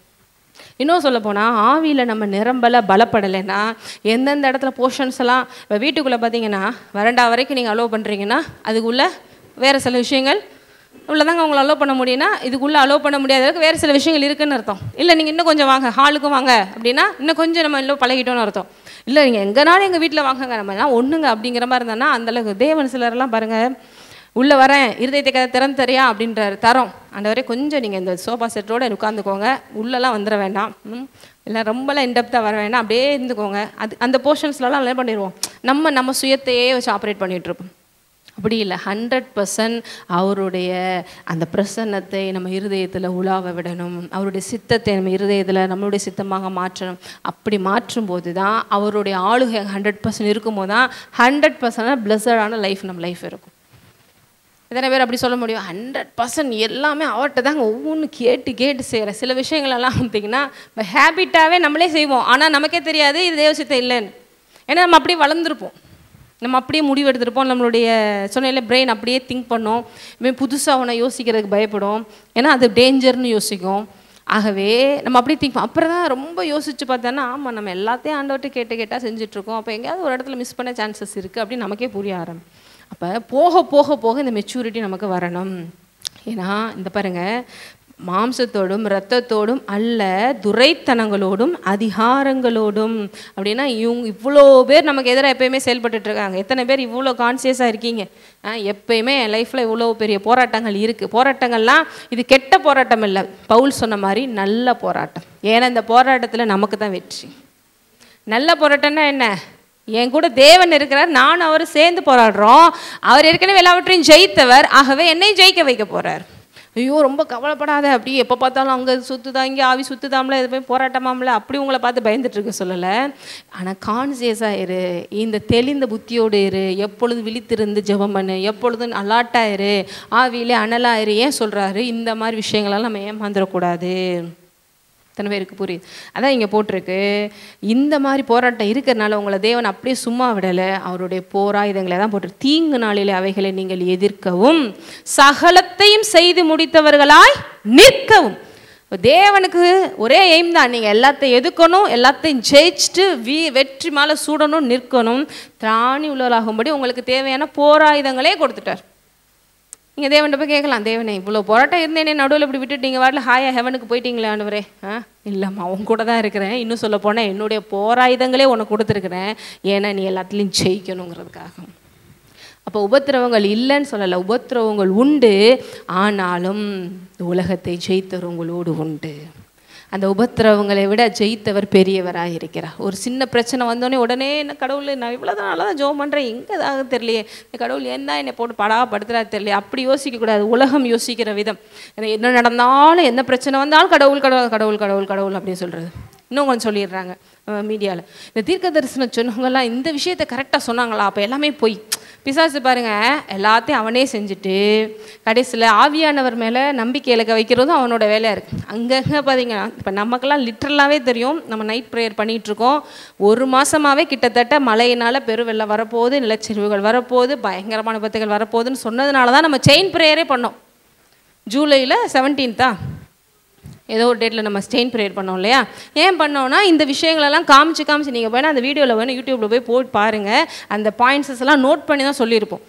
இன்னும் சொல்ல போனால் ஆவியில் நம்ம நிரம்பலை பலப்படலைன்னா எந்தெந்த இடத்துல போர்ஷன்ஸ் எல்லாம் இப்போ வீட்டுக்குள்ளே பார்த்தீங்கன்னா வரண்டா வரைக்கும் நீங்கள் அலோவ் பண்ணுறீங்கன்னா அதுக்குள்ளே வேறு சில விஷயங்கள் உள்ளதாங்க அவங்கள அலோவ் பண்ண முடியும்னா இதுக்குள்ளே அலோவ் பண்ண முடியாத அளவுக்கு வேறு சில விஷயங்கள் இருக்குதுன்னு அர்த்தம். இல்லை நீங்கள் இன்னும் கொஞ்சம் வாங்க, ஹாலுக்கும் வாங்க அப்படின்னா இன்னும் கொஞ்சம் நம்ம இன்னும் பழகிட்டோன்னு அர்த்தம். இல்லை நீங்கள் எங்கேனாலும் எங்கள் வீட்டில் வாங்கங்க, நம்ம ஒன்றுங்க அப்படிங்கிற மாதிரி இருந்தானா அந்தளவுக்கு. தேவன் சிலரெல்லாம் பாருங்கள், உள்ளே வரேன் இருதயத்தை கதை திறந்து தரியா அப்படின்றாரு, தரோம் ஆண்டவரே கொஞ்சம் நீங்கள் இந்த சோஃபா செட்டோடு உட்காந்துக்கோங்க, உள்ளெல்லாம் வந்துட வேண்டாம், இல்லை ரொம்பலாம் இன்டெப்த்தாக வர வேண்டாம், அப்படியே இருந்துக்கோங்க. அது அந்த போர்ஷன்ஸ்லாம் என்ன பண்ணிடுவோம், நம்ம சுயத்தையே வச்சு ஆப்ரேட் பண்ணிகிட்ருப்போம். அப்படி இல்லை, 100% அவருடைய அந்த பிரசன்னத்தை நம்ம இருதயத்தில் உலாவ விடணும். அவருடைய சித்தத்தை நம்ம இருதயத்தில் நம்மளுடைய சித்தமாக மாற்றணும். அப்படி மாற்றும்போது தான் அவருடைய ஆளுகை 100% இருக்கும்போது தான் 100% பிளஸடான லைஃப் நம்ம லைஃப் இருக்கும். எத்தனை பேர் அப்படி சொல்ல முடியும்? 100% எல்லாமே அவர்கிட்ட தாங்க ஒவ்வொன்று கேட்டு செய்கிறேன். சில விஷயங்களெல்லாம் பார்த்திங்கன்னா ஹேபிட்டாகவே நம்மளே செய்வோம், ஆனால் நமக்கே தெரியாது இது தேவசித்தம் இல்லைன்னு. ஏன்னா நம்ம அப்படியே வளர்ந்துருப்போம், நம்ம அப்படியே முடிவு எடுத்துருப்போம். நம்மளுடைய சொன்ன பிரெயின் அப்படியே திங்க் பண்ணோம். புதுசாக அவனை யோசிக்கிறதுக்கு பயப்படும், ஏன்னா அது டேஞ்சர்னு யோசிக்கும். ஆகவே நம்ம அப்படி திங்க் அப்புறம் தான் ரொம்ப யோசிச்சு பார்த்தோன்னா, ஆமாம் நம்ம எல்லாத்தையும் ஆண்டவர்கிட்ட கேட்டால் செஞ்சுட்ருக்கோம், அப்போ எங்கேயாவது ஒரு இடத்துல மிஸ் பண்ண சான்சஸ் இருக்குது அப்படின்னு நமக்கே புரிய ஆரம்பிக்கும். அப்போ போக போக போக இந்த மெச்சூரிட்டி நமக்கு வரணும். ஏன்னா இந்த பாருங்கள், மாம்சத்தோடும் இரத்தத்தோடும் அல்ல, துரைத்தனங்களோடும் அதிகாரங்களோடும். அப்படின்னா இவ்வளோ பேர் நமக்கு எதிராக எப்பயுமே செயல்பட்டு இருக்காங்க. எத்தனை பேர் இவ்வளோ கான்சியஸாக இருக்கீங்க? எப்பயுமே என் லைஃப்பில் இவ்வளோ பெரிய போராட்டங்கள் இருக்குது. போராட்டங்கள்லாம் இது கெட்ட போராட்டம் இல்லை, பவுல் சொன்ன மாதிரி நல்ல போராட்டம். ஏன்னா இந்த போராட்டத்தில் நமக்கு தான் வெற்றி. நல்ல போராட்டம்னா என்ன? என் கூட தேவன் இருக்கிறார், நானும் அவர் சேர்ந்து போராடுறோம். அவர் ஏற்கனவே எல்லாவற்றையும் ஜெயித்தவர், ஆகவே என்னையும் ஜெயிக்க வைக்க போகிறார். ஐயோ ரொம்ப கவலைப்படாத, அப்படி எப்போ பார்த்தாலும் அங்கே சுற்றுதான், இங்கே ஆவி சுற்றுதாம்ல, இது போய் போராட்டமாம்ல, அப்படி உங்களை பார்த்து பயந்துட்டு இருக்க சொல்லலை. ஆனால் கான்சியஸாக இரு, இந்த தெளிந்த புத்தியோடு இரு, எப்பொழுது விழித்திருந்து ஜெபம் பண்ணு, எப்பொழுதும் அலாட்டாயிரு, ஆவியிலே அனலாயிரு. ஏன் சொல்கிறாரு? இந்த மாதிரி விஷயங்களெல்லாம் நம்ம ஏமாந்துடக்கூடாது. எத்தனை பேருக்கு புரியுது? அதான் இங்கே போட்டிருக்கு, இந்த மாதிரி போராட்டம் இருக்கிறனால உங்களை தேவன் அப்படியே சும்மா விடலை, அவருடைய போராயுதங்களை தான் போட்டு, தீங்கு நாளிலே அவைகளை நீங்கள் எதிர்க்கவும் சகலத்தையும் செய்து முடித்தவர்களாய் நிற்கவும். தேவனுக்கு ஒரே எய்ம் தான், நீங்கள் எல்லாத்தையும் எதுக்கணும், எல்லாத்தையும் ஜெயிச்சுட்டு வெற்றி மேலே சூடணும், நிற்கணும், திராணி உள்ளவராகும்படி உங்களுக்கு தேவையான போராயுதங்களே கொடுத்துட்டார். நீங்கள் தேவன்கிட்ட போய் கேட்கலாம், தேவனே இவ்வளோ போராட்டம் இருந்தேனே, நடுவில் இப்படி விட்டுட்டு நீங்கள் வாட்டில் ஹாயா ஹெவனுக்கு போயிட்டீங்களே ஆண்டவரே. இல்லைம்மா, உன் கூட தான் இருக்கிறேன், இன்னும் சொல்ல போனால் என்னுடைய போராயுதங்களே உனக்கு கொடுத்துருக்குறேன், ஏன்னா நீ எல்லாத்துலேயும் ஜெயிக்கணுங்கிறதுக்காக. அப்போ உபத்திரவங்கள் இல்லைன்னு சொல்லலை, உபத்திரவங்கள் உண்டு, ஆனாலும் உலகத்தை ஜெயித்தவர் உங்களோடு உண்டு. அந்த உபத்திரவங்களை விட ஜெயித்தவர் பெரியவராக இருக்கிறார். ஒரு சின்ன பிரச்சனை வந்தோடனே உடனே என்ன கடவுள், நான் இவ்வளோ தான் நல்லா தான் ஜெபம் பண்ணுறேன், எங்கே தான் தெரியலையே, கடவுள் என்ன என்னை போட்டு படாப்படுத்துறா தெரியலையே, அப்படி யோசிக்கக்கூடாது. உலகம் யோசிக்கிற விதம், என்ன நடந்தாலும் என்ன பிரச்சனை வந்தாலும் கடவுள் கடவுள் கடவுள் கடவுள் கடவுள் அப்படின்னு சொல்கிறது. இன்னும் கொஞ்சம் சொல்லிடுறாங்க மீடியாவில், இந்த தீர்க்க தரிசனம் சொன்னவங்கெல்லாம் இந்த விஷயத்தை கரெக்டாக சொன்னாங்களா, அப்போ எல்லாமே போய். பிசாசு பாருங்கள், எல்லாத்தையும் அவனே செஞ்சுட்டு கடைசியில் ஆவியானவர் மேலே நம்பிக்கை இலக்க வைக்கிறதும் அவனோட வேலையாக இருக்குது. அங்கங்கே பார்த்தீங்கன்னா, இப்போ நமக்கெல்லாம் லிட்ரலாகவே தெரியும், நம்ம நைட் ப்ரேயர் பண்ணிகிட்ருக்கோம், ஒரு மாதமாகவே கிட்டத்தட்ட மழையினால் பெருவெள்ளம் வரப்போகுது, நிலச்சரிவுகள் வரப்போகுது, பயங்கரமான விபத்துகள் வரப்போகுதுன்னு சொன்னதுனால தான் நம்ம செயின் ப்ரேயரே பண்ணோம். ஜூலையில் 17 ஏதோ ஒரு டேட்டில் நம்ம செயின் ப்ரேயர் பண்ணோம் இல்லையா? ஏன் பண்ணோன்னா, இந்த விஷயங்களெல்லாம் காமிச்சு நீங்கள் போய் அந்த வீடியோவில் வேணும் யூடியூப்பில் போய் போட்டு பாருங்கள், அந்த பாயிண்ட்ஸஸ் எல்லாம் நோட் பண்ணி தான் சொல்லியிருப்போம்.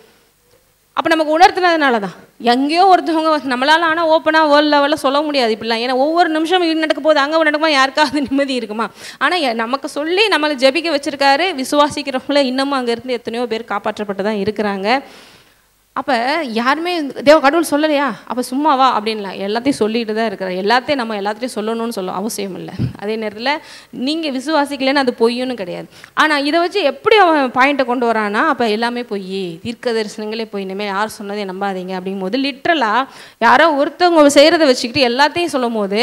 அப்போ நமக்கு உணர்த்துனதுனால தான். எங்கேயோ ஒருத்தவங்க நம்மளால் ஆனால் ஓப்பனாக வேர்ல்டு லெவலில் சொல்ல முடியாது இப்படிலாம். ஏன்னா ஒவ்வொரு நிமிஷம் இது நடக்க போது, அங்கே நடக்கும்போது யாருக்காவது நிம்மதி இருக்குமா? ஆனால் நமக்கு சொல்லி நம்மளை ஜெபிக்க வச்சுருக்காரு. விசுவாசிக்கிறவங்கள இன்னமும் அங்கேருந்து எத்தனையோ பேர் காப்பாற்றப்பட்டு தான் இருக்கிறாங்க. அப்போ யாருமே கடவுள் சொல்லலையா, அப்போ சும்மாவா அப்படின்லாம் எல்லாத்தையும் சொல்லிட்டு தான் இருக்கிறார். எல்லாத்தையும் நம்ம எல்லாத்தையும் சொல்லணும்னு சொல்ல அவசியம் இல்லை. அதே நேரத்தில் நீங்கள் விசுவாசிக்கலன்னு அது பொய்யுன்னு கிடையாது. ஆனால் இதை வச்சு எப்படி அவன் பாயிண்ட்டை கொண்டு வரானா, அப்போ எல்லாமே பொய், தீர்க்க தரிசனங்களே போய், இனிமேல் யார் சொன்னதே நம்பாதீங்க அப்படிங்கும் போது, லிட்ரலாக யாரோ ஒருத்தவங்க செய்கிறத வச்சுக்கிட்டு எல்லாத்தையும் சொல்லும் போது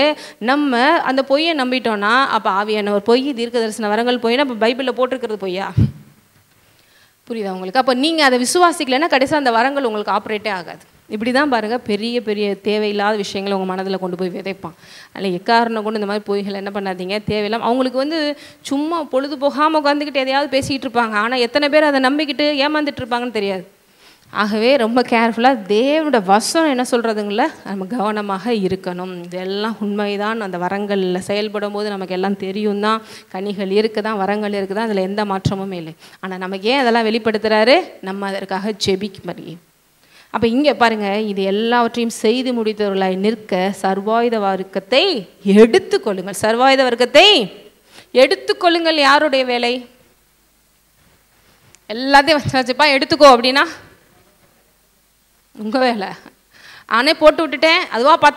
நம்ம அந்த பொய்யை நம்பிட்டோன்னா, அப்போ ஆவியானவர் பொய், தீர்க்க தரிசன வரங்கள் பொய்னா அப்போ பைபிளில் போட்டிருக்கிறது பொய்யா? புரியுதா உங்களுக்கு? அப்போ நீங்கள் அதை விசுவாசிக்கலைன்னா கடைசியாக அந்த வரங்கள் உங்களுக்கு ஆப்ரேட்டே ஆகாது. இப்படி தான் பாருங்கள், பெரிய பெரிய தேவையில்லாத விஷயங்களை உங்கள் மனதில் கொண்டு போய் விதைப்பான். அதில் எக்காரணம் கொண்டு இந்த மாதிரி பொய்களை என்ன பண்ணாதீங்க, தேவையில்லாமல். அவங்களுக்கு சும்மா பொழுது போகாமல் உட்காந்துக்கிட்டு எதையாவது பேசிகிட்டு இருப்பாங்க, ஆனால் எத்தனை பேர் அதை நம்பிக்கிட்டு ஏமாந்துட்டு இருப்பாங்கன்னு தெரியாது. ஆகவே ரொம்ப கேர்ஃபுல்லாக தேவனோட வசனம் என்ன சொல்கிறதுங்கள நம்ம கவனமாக இருக்கணும். இதெல்லாம் உண்மைதான். அந்த வரங்களில் செயல்படும் போது நமக்கு எல்லாம் தெரியும் தான், கனிகள் இருக்குது தான், வரங்கள் இருக்குது தான், அதில் எந்த மாற்றமும் இல்லை. ஆனால் நமக்கு ஏன் அதெல்லாம் வெளிப்படுத்துகிறாரு? நம்ம அதற்காக ஜெபிக்க முடியும். அப்போ இங்கே பாருங்கள், இது எல்லாவற்றையும் செய்து முடித்தவர்களாய் நிற்க சர்வாயுத வர்க்கத்தை எடுத்துக்கொள்ளுங்கள். சர்வாயுத வர்க்கத்தை எடுத்துக்கொள்ளுங்கள். யாருடைய வேலை? எல்லாத்தையும் வச்சுப்பா எடுத்துக்கோ அப்படின்னா உங்கள் வேலை. ஆனால் போட்டு விட்டுட்டேன்,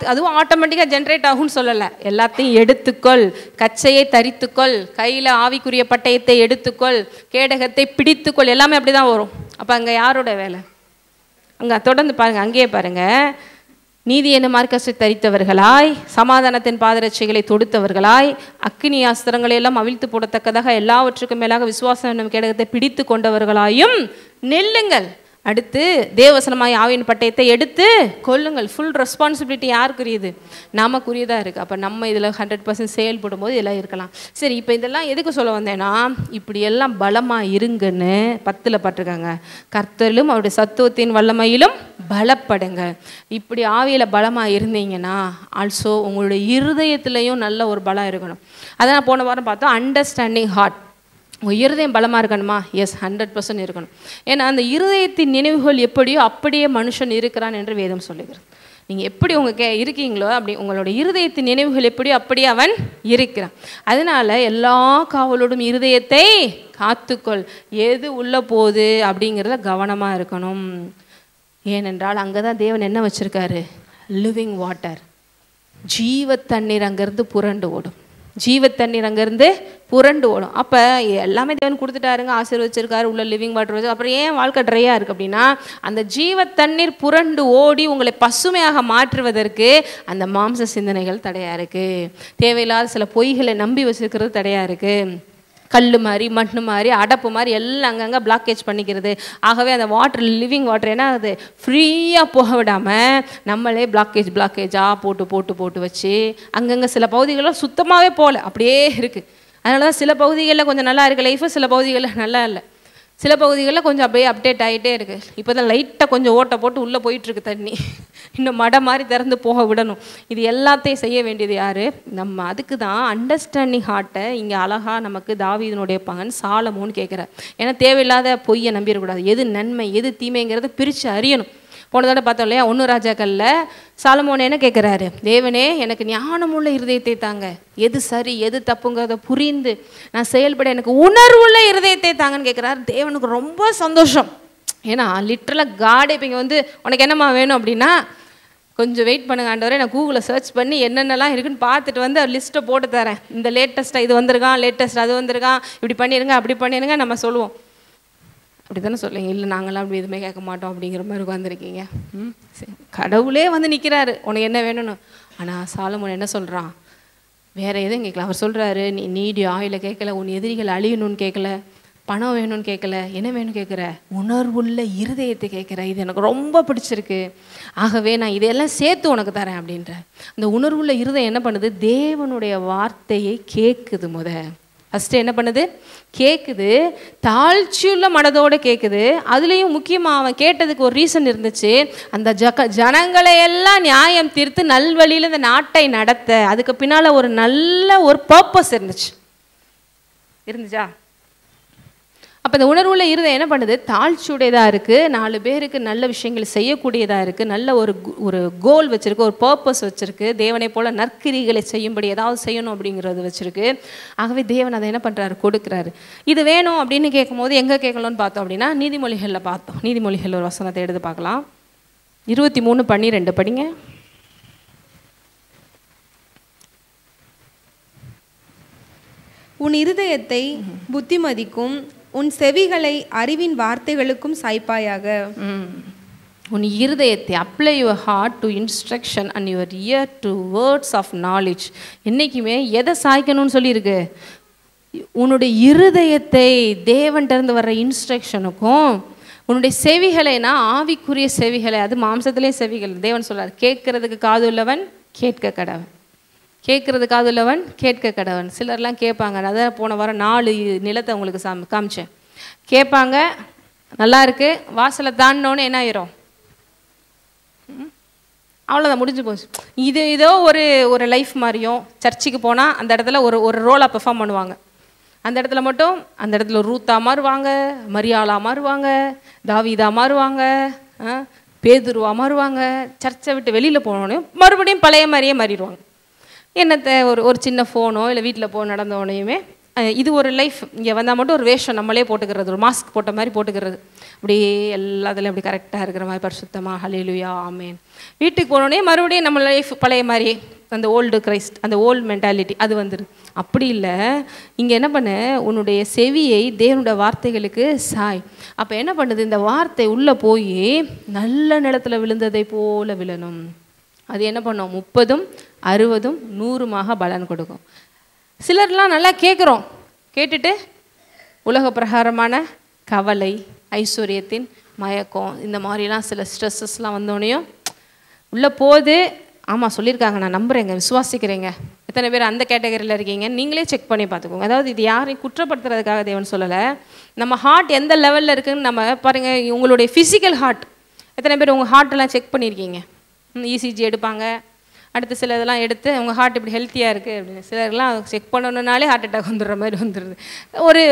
அதுவும் ஆட்டோமேட்டிக்காக ஜென்ரேட் ஆகும்னு சொல்லலை. எல்லாத்தையும் எடுத்துக்கொள், கச்சையை தரித்துக்கொள், கையில் ஆவிக்குரிய பட்டயத்தை எடுத்துக்கொள், கேடகத்தை பிடித்துக்கொள், எல்லாமே அப்படி தான் வரும். அப்போ அங்கே யாரோட வேலை? அங்கே தொடர்ந்து பாருங்கள், அங்கேயே பாருங்கள், நீதி என்னும் மார்க்கத்தை தரித்தவர்களாய், சமாதானத்தின் பாதரட்சைகளை தொடுத்தவர்களாய், அக்கினி அஸ்திரங்களை எல்லாம் அவிழ்த்து போடத்தக்கதாக எல்லாவற்றுக்கும் மேலாக விசுவாசம் என்னும் கேடகத்தை பிடித்து கொண்டவர்களாயும் நெல்லுங்கள். அடுத்து தேவசனமாய் ஆவியின் பட்டயத்தை எடுத்து கொல்லுங்கள். Full responsibility யாருக்குரியது? நமக்குரியதாக இருக்குது. அப்போ நம்ம இதில் 100% செயல்படும் போது இதெல்லாம் இருக்கலாம். சரி, இப்போ இதெல்லாம் எதுக்கு சொல்ல வந்தேன்னா, இப்படி எல்லாம் பலமாக இருங்கன்னு 10 பட்டிருக்காங்க. கர்த்தரிலும் அவருடைய சத்துவத்தின் வல்லமையிலும் பலப்படுங்க. இப்படி ஆவியில் பலமாக இருந்தீங்கன்னா ஆல்சோ உங்களுடைய இருதயத்துலேயும் நல்ல ஒரு பலம் இருக்கணும். அதான் போன வாரம் பார்த்தோம், அண்டர்ஸ்டாண்டிங் ஹார்ட். உங்கள் இருதயம் பலமாக இருக்கணுமா? எஸ், 100% இருக்கணும். ஏன்னா அந்த இருதயத்தின் நினைவுகள் எப்படியோ அப்படியே மனுஷன் இருக்கிறான் என்று வேதம் சொல்லுகிறது. நீங்கள் எப்படி உங்கள் இருக்கீங்களோ அப்படி உங்களோட இருதயத்தின் நினைவுகள் எப்படியோ அப்படியே அவன் இருக்கிறான். அதனால் எல்லா காவலோடும் இருதயத்தை காத்துக்கொள். எது உள்ள போகுது அப்படிங்கிறத கவனமாக இருக்கணும். ஏனென்றால் அங்கே தான் தேவன் என்ன வச்சுருக்காரு? லிவிங் வாட்டர், ஜீவ தண்ணீர் அங்கேருந்து புரண்டு ஓடும். ஜீவ தண்ணீர் அங்கேருந்து புரண்டு ஓடும். அப்போ எல்லாமே தேவன் கொடுத்துட்டாருங்க, ஆசீர்வச்சிருக்காரு, உள்ள லிவிங் வாட்டர் வச்சு. அப்புறம் ஏன் வாழ்க்கை ட்ரையாக இருக்குது அப்படின்னா, அந்த ஜீவ தண்ணீர் புரண்டு ஓடி உங்களை பசுமையாக மாற்றுவதற்கு அந்த மாம்ச சிந்தனைகள் தடையாக இருக்குது. தேவையில்லாத சில பொய்களை நம்பி வச்சுருக்கிறது தடையாக இருக்குது. கல் மாதிரி, மண் மாதிரி, அடப்பு மாதிரி எல்லாம் அங்கங்கே பிளாக்கேஜ் பண்ணிக்கிறது. ஆகவே அந்த வாட்டர், லிவிங் வாட்டர் என்ன ஆகுது? ஃப்ரீயாக போக விடாமல் நம்மளே பிளாக்கேஜாக போட்டு வச்சு அங்கங்கே சில பகுதிகளில் சுத்தமாகவே போகல, அப்படியே இருக்குது. அதனால தான் சில பகுதிகளில் கொஞ்சம் நல்லா இருக்குது லைஃபு, சில பகுதிகளில் நல்லா இல்லை. சில பகுதிகளில் கொஞ்சம் அப்படியே அப்டேட் ஆகிட்டே இருக்குது. இப்போ தான் லைட்டாக கொஞ்சம் ஓட்டை போட்டு உள்ளே போயிட்டுருக்கு தண்ணி, இன்னும் மடை மாதிரி திறந்து போக விடணும். இது எல்லாத்தையும் செய்ய வேண்டியது யார்? நம்ம. அதுக்கு தான் அண்டர்ஸ்டாண்டிங் ஹார்ட்டை இங்கே அழகாக நமக்கு தாவீதினுடைய மகன் சாலமோன்னு கேட்குறார். ஏன்னா தேவையில்லாத பொய்யை நம்பிடக்கூடாது. எது நன்மை எது தீமைங்கிறத பிரித்து அறியணும். போன தடவை பார்த்தோம் இல்லையா, 1 ராஜாக்களில் சாலமோன் என்ன கேட்குறாரு? தேவனே, எனக்கு ஞானமுள்ள இருதயத்தை தாங்க, எது சரி எது தப்புங்கிறத புரிந்து நான் செயல்பட எனக்கு உணர்வுள்ள இருதயத்தை தாங்கன்னு கேட்குறாரு. தேவனுக்கு ரொம்ப சந்தோஷம். ஏன்னா லிட்ரலாக காடே இப்போ இங்கே வந்து உனக்கு என்னம்மா வேணும் அப்படின்னா, கொஞ்சம் வெயிட் பண்ணுங்க ஆண்டவரே, நான் கூகுளில் சர்ச் பண்ணி என்னென்னலாம் இருக்குன்னு பார்த்துட்டு வந்து லிஸ்ட்டை போட்டு தரேன். இந்த லேட்டஸ்ட்டாக இது வந்திருக்கான், லேட்டஸ்ட் அது வந்திருக்கான், இப்படி பண்ணிடுங்க அப்படி பண்ணிடுங்க நம்ம சொல்லுவோம். அப்படி தானே சொல்லுங்க. இல்லை நாங்களாம் அப்படி எதுவுமே கேட்க மாட்டோம் அப்படிங்கிற மாதிரி உட்காந்துருக்கீங்க. சரி, கடவுளே வந்து நிற்கிறாரு உனக்கு என்ன வேணும்னு. ஆனால் சாலமோன் என்ன சொல்கிறான்? வேறு எதுவும் கேட்கல. அவர் சொல்கிறாரு, நீ நீடி ஆயில கேட்கல, உன் எதிரிகள் அழியணும்னு கேட்கல, பணம் வேணும்னு கேட்கல, என்ன வேணும் கேட்குற? உணர்வுள்ள இருதயத்தை கேட்குற. இது எனக்கு ரொம்ப பிடிச்சிருக்கு, ஆகவே நான் இதையெல்லாம் சேர்த்து உனக்கு தரேன் அப்படின்ற. அந்த உணர்வுள்ள இருதயம் என்ன பண்ணுது? தேவனுடைய வார்த்தையை கேட்குது. ஃபஸ்ட்டு என்ன பண்ணுது? கேட்குது. தாழ்ச்சியுள்ள மனதோடு கேட்குது. அதுலேயும் முக்கியமாக அவன் கேட்டதுக்கு ஒரு ரீசன் இருந்துச்சு. அந்த ஜனங்களை எல்லாம் நியாயம் தீர்த்து நல்வழியில் இந்த நாட்டை நடத்த, அதுக்கு பின்னால் ஒரு நல்ல ஒரு பர்பஸ் இருந்துச்சா? அப்போ இந்த உணர்வுள்ள இருதயம் என்ன பண்ணுது? தாழ்ச்சியுடையதாக இருக்குது, 4 பேருக்கு நல்ல விஷயங்கள் செய்யக்கூடியதாக இருக்குது, நல்ல ஒரு கோல் வச்சுருக்கு, ஒரு பர்பஸ் வச்சுருக்கு, தேவனை போல் நற்கிரிகளை செய்யும்படி ஏதாவது செய்யணும் அப்படிங்கிறது வச்சுருக்கு. ஆகவே தேவன் அதை என்ன பண்ணுறாரு? கொடுக்குறாரு. இது வேணும் அப்படின்னு கேட்கும் போது எங்கே கேட்கணும்னு பார்த்தோம் அப்படின்னா, நீதிமொழிகளில் பார்த்தோம். நீதிமொழிகள் ஒரு வசனத்தை எடுத்து பார்க்கலாம். 23:12 படிங்க. உன் இருதயத்தை புத்திமதிக்கும், உன் செவிகளை அறிவின் வார்த்தைகளுக்கும் சாய்ப்பாயாக. உன் இருதயத்தை, apply your heart to instruction and your ear to words of knowledge. என்றைக்குமே எதை சாய்க்கணும்னு சொல்லியிருக்கு? உன்னுடைய இருதயத்தை தேவன்கிட்டருந்து வர்ற இன்ஸ்ட்ரக்ஷனுக்கும், உன்னுடைய செவிகளைனா ஆவிக்குரிய செவிகளை, அது மாம்சத்துலேயும் செவிகள். தேவன் சொல்றார், கேட்கறதுக்கு காது உள்ளவன் கேட்க கடவன், கேட்கறது காது உள்ளவன் கேட்க கடவன். சிலர்லாம் கேட்பாங்க. அதான் போன வாரம் 4 நிலத்தை உங்களுக்கு காமிச்சேன். கேட்பாங்க, நல்லா இருக்கு, வாசலை தாண்டினோன்னு என்ன ஆயிரும்? அவ்வளோதான், முடிஞ்சு போச்சு. இதோ ஒரு லைஃப் மாதிரியும். சர்ச்சுக்கு போனால் அந்த இடத்துல ஒரு ரோலாக பெர்ஃபார்ம் பண்ணுவாங்க. அந்த இடத்துல மட்டும் அந்த இடத்துல ரூத்தா மாறுவாங்க, மரியாளா மாறுவாங்க, தாவீதா மாறுவாங்க, பேதுருவா மாறுவாங்க. சர்ச்சை விட்டு வெளியில் போனோடனே மறுபடியும் பழைய மாதிரியே மாறிடுவாங்க. என்னத்தை ஒரு சின்ன ஃபோனோ இல்லை வீட்டில் நடந்தோடனையுமே இது ஒரு லைஃப். இங்கே வந்தால் மட்டும் ஒரு வேஷம் நம்மளே போட்டுக்கிறது, ஒரு மாஸ்க் போட்ட மாதிரி போட்டுக்கிறது, அப்படியே எல்லாத்துலேயும் அப்படி கரெக்டாக இருக்கிற மாதிரி பரிசுத்தமாக ஹல்லேலூயா ஆமேன். வீட்டுக்கு போனோடனே மறுபடியும் நம்ம லைஃப் பழைய மாதிரியே, அந்த ஓல்டு கிரைஸ்ட், அந்த ஓல்டு மென்டாலிட்டி அது வந்துடுது. அப்படி இல்லை, இங்கே என்ன பண்ண? உன்னுடைய செவியை தேவனுடைய வார்த்தைகளுக்கு சாய். அப்போ என்ன பண்ணுது? இந்த வார்த்தை உள்ளே போய் நல்ல நிலத்தில் விழுந்ததை போல விழணும். அது என்ன பண்ணும்? 30, 60, 100 பலன் கொடுக்கும். சிலர்லாம் நல்லா கேட்குறோம், கேட்டுட்டு உலக பிரகாரமான கவலை, ஐஸ்வர்யத்தின் மயக்கம், இந்த மாதிரிலாம் சில ஸ்ட்ரெஸ்ஸஸ்லாம் வந்தோடனையும் உள்ளே போகுது. ஆமாம் சொல்லியிருக்காங்க, நான் நம்புகிறேங்க, விசுவாசிக்கிறேங்க. எத்தனை பேர் அந்த கேட்டகரியில் இருக்கீங்க நீங்களே செக் பண்ணி பார்த்துக்கோங்க. அதாவது இது யாரையும் குற்றப்படுத்துறதுக்காக தேவன் சொல்லலை. நம்ம ஹார்ட் எந்த லெவலில் இருக்குதுன்னு நம்ம பாருங்கள். உங்களுடைய ஃபிசிக்கல் ஹார்ட், எத்தனை பேர் உங்கள் ஹார்ட்டெல்லாம் செக் பண்ணியிருக்கீங்க? இசிஜி எடுப்பாங்க, அடுத்து சில இதெல்லாம் எடுத்து உங்கள் ஹார்ட் இப்படி ஹெல்த்தியாக இருக்குது அப்படின்னு. சிலர்லாம் செக் பண்ணணுன்னாலே ஹார்ட் அட்டாக் வந்துடுற மாதிரி வந்துடுது. ஒரு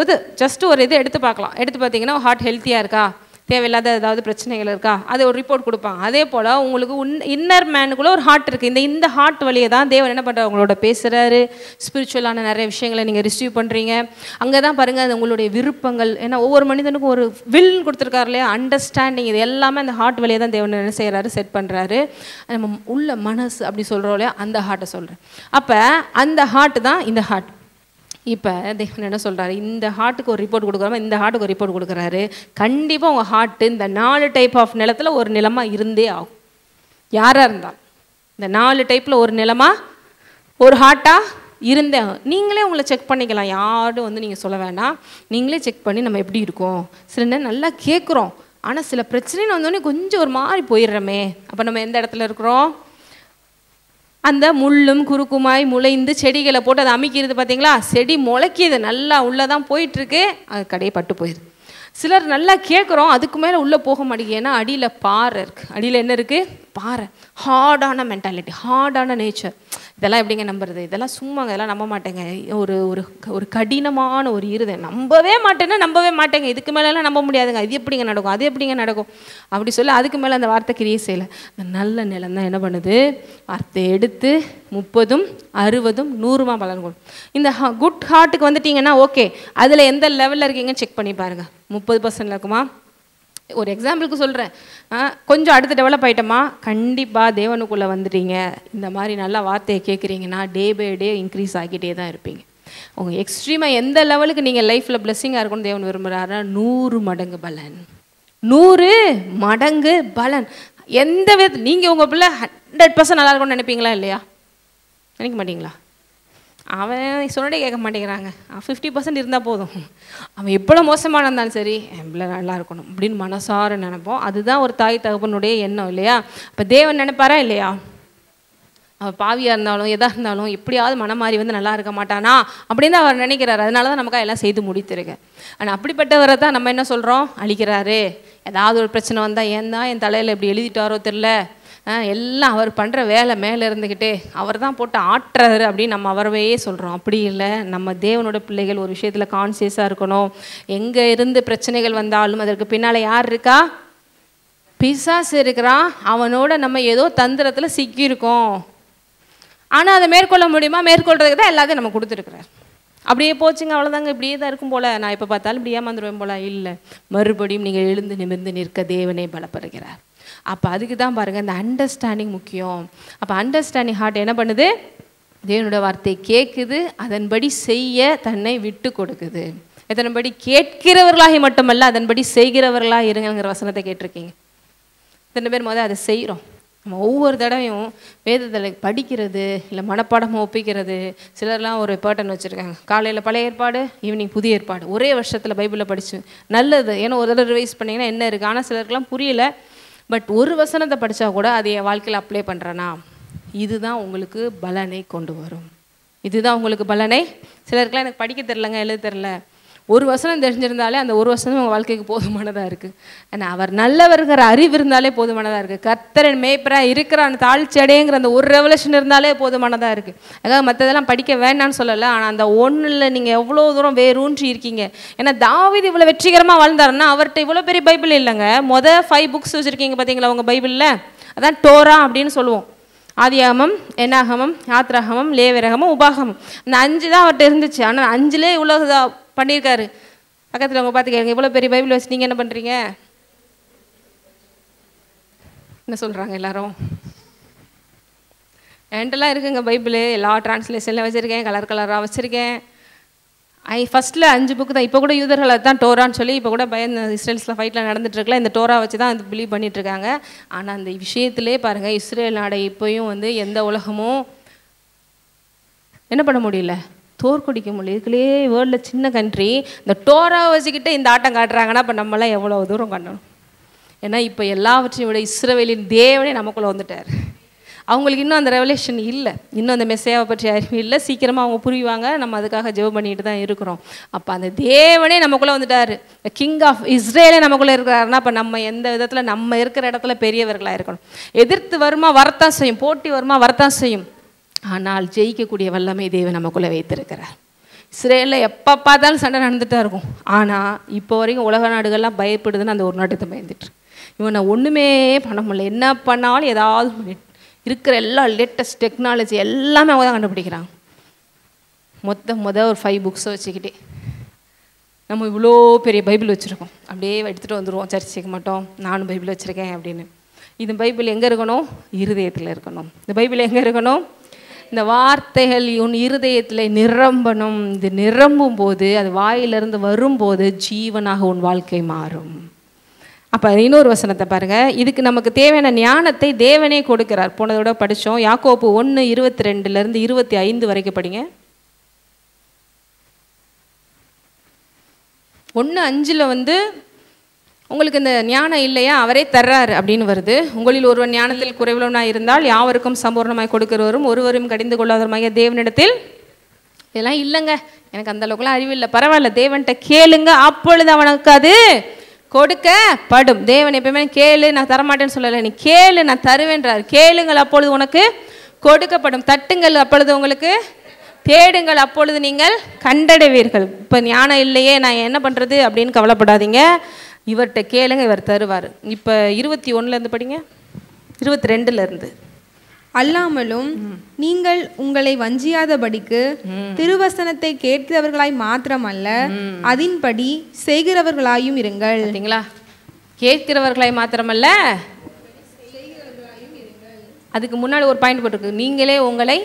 இது ஜஸ்ட்டு ஒரு இது எடுத்து பார்க்கலாம். எடுத்து பார்த்தீங்கன்னா ஹார்ட் ஹெல்த்தியாக இருக்கா, தேவையில்லாத ஏதாவது பிரச்சனைகள் இருக்கா, அது ஒரு ரிப்போர்ட் கொடுப்பாங்க. அதே போல் உங்களுக்கு இன்னர் மேனுக்குள்ளே ஒரு ஹார்ட் இருக்குது. இந்த ஹார்ட் வழியை தான் தேவன் என்ன பண்ணுறாரு, உங்களோட பேசுகிறாரு. ஸ்பிரிச்சுவலான நிறைய விஷயங்களை நீங்கள் ரிசீவ் பண்ணுறீங்க. அங்கே தான் பாருங்கள் அது உங்களுடைய விருப்பங்கள். ஏன்னா ஒவ்வொரு மனிதனுக்கும் ஒரு வில் கொடுத்துருக்காரு இல்லையா, அண்டர்ஸ்டாண்டிங். இது எல்லாமே அந்த ஹார்ட் வழியை தான் தேவன் என்ன செய்கிறாரு, செட் பண்ணுறாரு. நம்ம உள்ள மனசு அப்படி சொல்கிறோம் இல்லையா, அந்த ஹார்ட்டை சொல்கிறேன். அப்போ அந்த ஹார்ட் தான் இந்த ஹார்ட். இப்போ தேவன் என்ன சொல்கிறாரு, இந்த ஹார்ட்டுக்கு ஒரு ரிப்போர்ட் கொடுக்குறாம இந்த ஹார்ட்டுக்கு ஒரு ரிப்போர்ட் கொடுக்குறாரு. கண்டிப்பாக உங்கள் ஹார்ட்டு இந்த 4 டைப் ஆஃப் நிலத்தில் ஒரு நிலமாக இருந்தே ஆகும். யாராக இருந்தாலும் இந்த 4 டைப்பில் ஒரு நிலமாக ஒரு ஹார்ட்டாக இருந்தே ஆகும். நீங்களே உங்களை செக் பண்ணிக்கலாம். யாரும் வந்து நீங்கள் சொல்ல வேண்டாம். நீங்களே செக் பண்ணி நம்ம எப்படி இருக்கோம். சில நேரம் நல்லா கேட்குறோம், ஆனால் சில பிரச்சனைன்னு வந்தோடனே கொஞ்சம் ஒரு மாதிரி போயிடுறோமே. அப்போ நம்ம எந்த இடத்துல இருக்கிறோம்? அந்த முள்ளும் குறுக்குமாய் முளைந்து செடிகளை போட்டு அதை அமைக்கிறது பார்த்தீங்களா, செடி முளைக்கிது, நல்லா உள்ளே தான் போயிட்டுருக்கு, அது கடையை பட்டு போயிடுது. சிலர் நல்லா கேட்குறோம், அதுக்கு மேலே உள்ளே போக மாட்டேங்குது. ஏன்னா அடியில் பாறை இருக்குது. அடியில் என்ன இருக்குது? பாறை. ஹார்டான மென்டாலிட்டி, ஹார்டான நேச்சர். இதெல்லாம் எப்படிங்க நம்புறது? இதெல்லாம் சும்மாங்க, இதெல்லாம் நம்ப மாட்டேங்க. ஒரு கடினமான ஒரு இருதயம். நம்பவே மாட்டேங்க. இதுக்கு மேலெல்லாம் நம்ப முடியாதுங்க. இது எப்படிங்க நடக்கும், அது எப்படிங்க நடக்கும் அப்படி சொல்லி அதுக்கு மேலே அந்த வார்த்தை கிரியை செய்யலை. இந்த நல்ல நிலம் தான் என்ன பண்ணுது, வார்த்தை எடுத்து 30, 60, 100 பலன் கொடுக்கும். இந்த குட் ஹார்ட்டுக்கு வந்துட்டீங்கன்னா ஓகே, அதில் எந்த லெவலில் இருக்கீங்கன்னு செக் பண்ணி பாருங்கள். 30% இருக்குமா? ஒரு எக்ஸாம்பிளுக்கு சொல்கிறேன். கொஞ்சம் அடுத்த டெவலப் ஆகிட்டோமா, கண்டிப்பாக தேவனுக்குள்ளே வந்துட்டீங்க. இந்த மாதிரி நல்லா வார்த்தையை கேட்குறீங்கன்னா டே பை டே இன்க்ரீஸ் ஆகிட்டே தான் இருப்பீங்க. உங்கள் எக்ஸ்ட்ரீமாக எந்த லெவலுக்கு நீங்கள் லைஃப்பில் பிளெஸ்ஸிங்காக இருக்கணும்னு தேவன் விரும்புகிறாருன்னா 100 மடங்கு பலன். 100 மடங்கு பலன். எந்த விதத்தில் நீங்கள் உங்கள் பிள்ளை 100% நல்லா இருக்கும்னு நினைப்பீங்களா இல்லையா? நினைக்க மாட்டீங்களா? அவன் சொன்னதே கேட்க மாட்டேங்கிறாங்க. 50% இருந்தால் போதும், அவன் எவ்வளோ மோசமான இருந்தாலும் சரி என் பிள்ளை நல்லா இருக்கணும் அப்படின்னு மனசார நினைப்போம். அதுதான் ஒரு தாய் தகப்பனுடைய எண்ணம் இல்லையா? இப்போ தேவன் நினைப்பாரா இல்லையா? அவன் பாவியாக இருந்தாலும் எதாக இருந்தாலும் எப்படியாவது மனம் மாறி வந்து நல்லா இருக்க மாட்டானா அப்படின்னு அவர் நினைக்கிறாரு. அதனால தான் நமக்காக எல்லாம் செய்து முடித்திருக்கேன். ஆனால் அப்படிப்பட்டவரை தான் நம்ம என்ன சொல்கிறோம், அழிக்கிறாரு. ஏதாவது ஒரு பிரச்சனை வந்தால் ஏன் தான் என் தலையில் இப்படி எழுதிட்டாரோ தெரில, எல்லாம் அவர் பண்ணுற வேலை மேலே இருந்துக்கிட்டே அவர் தான் போட்டு ஆட்டுறாரு அப்படின்னு நம்ம அவரவே சொல்கிறோம். அப்படி இல்லை, நம்ம தேவனோட பிள்ளைகள் ஒரு விஷயத்தில் கான்சியஸாக இருக்கணும். எங்கே இருந்து பிரச்சனைகள் வந்தாலும் அதற்கு பின்னால் யார் இருக்கா? பிசாசு இருக்கிறான். அவனோட நம்ம ஏதோ தந்திரத்தில் சிக்கியிருக்கோம். ஆனால் அதை மேற்கொள்ள முடியுமா? மேற்கொள்றதுக்கு தான் எல்லாத்தையும் நம்ம கொடுத்துருக்குறார். அப்படியே போச்சுங்க, அவ்வளோதாங்க, இப்படியே தான் இருக்கும் போல், நான் இப்போ பார்த்தாலும் இப்படி ஏமாந்துருவேன் போல். இல்லை, மறுபடியும் நீங்கள் எழுந்து நிமிர்ந்து நிற்க தேவனே பலப்படுகிறார். அப்போ அதுக்கு தான் பாருங்கள், இந்த அண்டர்ஸ்டாண்டிங் முக்கியம். அப்போ அண்டர்ஸ்டாண்டிங் ஹார்ட் என்ன பண்ணுது? தேவனோட வார்த்தை கேட்குது, அதன்படி செய்ய தன்னை விட்டு கொடுக்குது. எத்தனைபடி கேட்கிறவர்களாகி மட்டுமல்ல, அதன்படி செய்கிறவர்களாக இருங்கிற வசனத்தை கேட்டிருக்கீங்க. இத்தனை பேர் அதை செய்கிறோம். நம்ம ஒவ்வொரு தடவையும் வேதத்தில் படிக்கிறது இல்லை மனப்பாடமாக ஒப்பிக்கிறது. சிலர்லாம் ஒரு பேட்டர்ன் வச்சுருக்காங்க, காலையில் பழைய ஏற்பாடு, ஈவினிங் புதிய ஏற்பாடு, ஒரே வருஷத்தில் பைபிளில் படித்து நல்லது. ஏன்னா ஒரு தடவை ரிவைஸ் பண்ணிங்கன்னா என்ன இருக்குது. ஆனால் சிலருக்குலாம் புரியல. பட் ஒரு வசனத்தை படித்தா கூட அதை என் வாழ்க்கையில் அப்ளை பண்ணுறேன்னா இதுதான் உங்களுக்கு பலனை கொண்டு வரும். இதுதான் உங்களுக்கு பலனை. சிலருக்குலாம் எனக்கு படிக்க தெரிலங்க, எழுத தெரில, ஒரு வசனம் தெரிஞ்சிருந்தாலே அந்த ஒரு வசனம் உங்கள் வாழ்க்கைக்கு போதுமானதாக இருக்குது. ஆனால் அவர் நல்லவருங்கிற அறிவு இருந்தாலே போதுமானதாக இருக்குது. கர்த்தரன் மேய்ப்பராக இருக்கிறான் தாழ்ச்சியடைங்கிற அந்த ஒரு ரெவலேஷன் இருந்தாலே போதுமானதாக இருக்குது. அதாவது மற்றதெல்லாம் படிக்க வேண்டான்னு சொல்லலை, ஆனால் அந்த ஒன்றில் நீங்கள் எவ்வளோ தூரம் வேரூன்றி இருக்கீங்க. ஏன்னா தாவீது இவ்வளோ வெற்றிகரமாக வாழ்ந்தாருன்னா அவர்கிட்ட இவ்வளோ பெரிய பைபிள் இல்லைங்க. 5 புக்ஸ் வச்சுருக்கீங்க பார்த்தீங்களா உங்கள் பைபிளில், அதான் டோரா அப்படின்னு சொல்லுவோம். ஆதியாகமம், என்னாகமம், யாத்ராகமம், லேவியராகமம், உபாகமம், இந்த 5 தான் அவர்கிட்ட இருந்துச்சு. ஆனால் 5லே இவ்வளோ பண்ணியிருக்காரு. பக்கத்தில் அவங்க பார்த்து கேளுங்க, இவ்வளோ பெரிய பைபிள் வச்சு நீங்கள் என்ன பண்ணுறீங்க? என்ன சொல்கிறாங்க எல்லாரும்? என்கிட்டலாம் இருக்குங்க பைபிள், எல்லா டிரான்ஸ்லேஷனில் வச்சுருக்கேன், கலர் கலராக வச்சுருக்கேன். ஃபஸ்ட்டில் 5 புக்கு தான். இப்போ கூட யூதர்கள் அதுதான் டோரான்னு சொல்லி இப்போ கூட இஸ்ரேல்ஸில் ஃபைட்டில் நடந்துகிட்ருக்கல, இந்த டோரா வச்சு தான் அது பிலீவ் பண்ணிகிட்ருக்காங்க. ஆனால் அந்த விஷயத்திலே பாருங்கள், இஸ்ரேல் நாடை இப்போயும் எந்த உலகமும் என்ன பண்ண முடியல, தோற்கடிக்க முடியல. இதுக்குள்ளேயே வேர்ல்டில் சின்ன கண்ட்ரி இந்த டோராவை வச்சுக்கிட்டு இந்த ஆட்டம் காட்டுறாங்கன்னா இப்போ நம்மளாம் எவ்வளோ தூரம் காட்டணும். ஏன்னா இப்போ எல்லாவற்றையும் விட இஸ்ரவேலின் தேவனே நமக்குள்ளே வந்துட்டார். அவங்களுக்கு இன்னும் அந்த ரெவலேஷன் இல்லை, இன்னும் அந்த மெசேயாவை பற்றி அறிவு இல்லை. சீக்கிரமாக அவங்க புரிவாங்க, நம்ம அதுக்காக ஜெபம் பண்ணிட்டு தான் இருக்கிறோம். அப்போ அந்த தேவனே நமக்குள்ளே வந்துட்டார், கிங் ஆஃப் இஸ்ரேலே நமக்குள்ளே இருக்கிறாருன்னா அப்போ நம்ம எந்த விதத்தில் நம்ம இருக்கிற இடத்துல பெரியவர்களாக இருக்கணும். எதிர்த்து வருமா வரத்தான் செய்யும், போட்டி வருமா வரத்தான் செய்யும், ஆனால் ஜெயிக்கக்கூடிய வல்லமை தேவன் நமக்குள்ளே வைத்திருக்கிறார். இஸ்ரேலில் எப்போ பார்த்தாலும் சண்டை நடந்துட்டு தான் இருக்கும். ஆனால் இப்போ வரைக்கும் உலக நாடுகள்லாம் பயப்படுதுன்னு அந்த ஒரு நாட்டுக்கு பயந்துட்டு இவனை ஒன்றுமே பண்ண முடியல. என்ன பண்ணாலும் ஏதாவது இருக்கிற எல்லா லேட்டஸ்ட் டெக்னாலஜி எல்லாமே அவங்க தான் கண்டுபிடிக்கிறாங்க. ஒரு 5 புக்ஸை வச்சுக்கிட்டே நம்ம இவ்வளோ பெரிய பைபிள் வச்சுருக்கோம், அப்படியே எடுத்துகிட்டு வந்துடுவோம், சர்ச்சுக்கு மாட்டோம், நானும் பைபிள் வச்சுருக்கேன் அப்படின்னு. இது பைபிள் எங்கே இருக்கணும்? இருதயத்தில் இருக்கணும். இந்த பைபிள் எங்கே இருக்கணும்? இந்த வார்த்தைகள் உன் இருதயத்தில் நிரம்பணும். இது நிரம்பும் போது, அது வாயிலிருந்து வரும்போது ஜீவனாக உன் வாழ்க்கை மாறும். அப்போ இன்னொரு வசனத்தை பாருங்கள். இதுக்கு நமக்கு தேவையான ஞானத்தை தேவனே கொடுக்கிறார். போனதோட படித்தோம். யாக்கோப்பு 1:22 25 வரைக்கும் படிங்க. 1:5 உங்களுக்கு இந்த ஞானம் இல்லையா, அவரே தர்றாரு அப்படின்னு வருது. உங்களில் ஒருவன் ஞானத்தில் குறைவுள்ளவனாக இருந்தால் யாவருக்கும் சம்பூர்ணமாய் கொடுக்கிறவரும் ஒருவரும் கடிந்து கொள்ளாதவருமாகிய தேவனிடத்தில். இதெல்லாம் இல்லைங்க, எனக்கு அந்த அளவுக்குலாம் அறிவில்லை, பரவாயில்ல, தேவன்கிட்ட கேளுங்க, அப்பொழுது அவனுக்கு அது கொடுக்கப்படும். தேவன் எப்பயுமே கேளு நான் தரமாட்டேன்னு சொல்லலை, நீ கேளு நான் தருவேன்றார். கேளுங்கள் அப்பொழுது உனக்கு கொடுக்கப்படும், தட்டுங்கள் அப்பொழுது உங்களுக்கு, தேடுங்கள் அப்பொழுது நீங்கள் கண்டடைவீர்கள். இப்போ ஞானம் இல்லையே நான் என்ன பண்ணுறது அப்படின்னு கவலைப்படாதீங்க, இவர்கிட்ட கேளுங்க, இவர் தருவார். இப்போ 21 படிங்க, 22 அல்லாமலும் நீங்கள் உங்களை வஞ்சியாதபடிக்கு திருவசனத்தை கேட்கிறவர்களாய் மாத்திரமல்ல அதின்படி செய்கிறவர்களாயும் இருங்கள். பார்த்தீங்களா? கேட்கிறவர்களாய் மாத்திரமல்ல, அதுக்கு முன்னாடி ஒரு பாயிண்ட் போட்டிருக்கு, நீங்களே உங்களை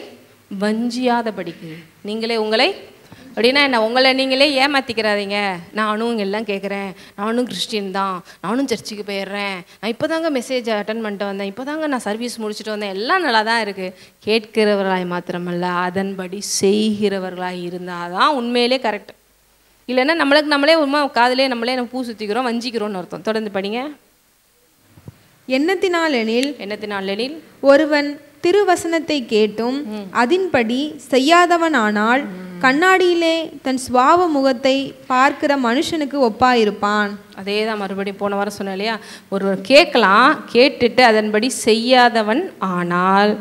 வஞ்சியாதபடிக்கு. நீங்களே உங்களை அப்படின்னா என்ன? உங்களை நீங்களே ஏமாற்றிக்கிறாதீங்க. நானும் எல்லாம் கேட்குறேன், நானும் கிறிஸ்டின் தான், நானும் சர்ச்சுக்கு போயிடுறேன், நான் இப்போ தாங்க மெசேஜ் அட்டன் பண்ணிட்டு வந்தேன், இப்போ தாங்க நான் சர்வீஸ் முடிச்சுட்டு வந்தேன், எல்லாம் நல்லா தான் இருக்குது. கேட்கிறவர்களாய் மாத்திரமல்ல அதன்படி செய்கிறவர்களாய் இருந்தால் தான் உண்மையிலே கரெக்ட். இல்லைன்னா நம்மளே உண்மை காதிலே நம்மளே நம்ம பூ சுற்றிக்கிறோம், வஞ்சிக்கிறோன்னு அர்த்தம். தொடர்ந்து படிங்க. எண்ணத்தினாலெனில் ஒருவன் திருவசனத்தை கேட்டும் அதின்படி செய்யாதவனானால் கண்ணாடியிலே தன் சுபாவ முகத்தை பார்க்கிற மனுஷனுக்கு ஒப்பாயிருப்பான். அதே தான் மறுபடியும் போன வாரம் சொன்னேன் இல்லையா, ஒருவர் கேட்கலாம், கேட்டுட்டு அதன்படி செய்யாதவன் ஆனால்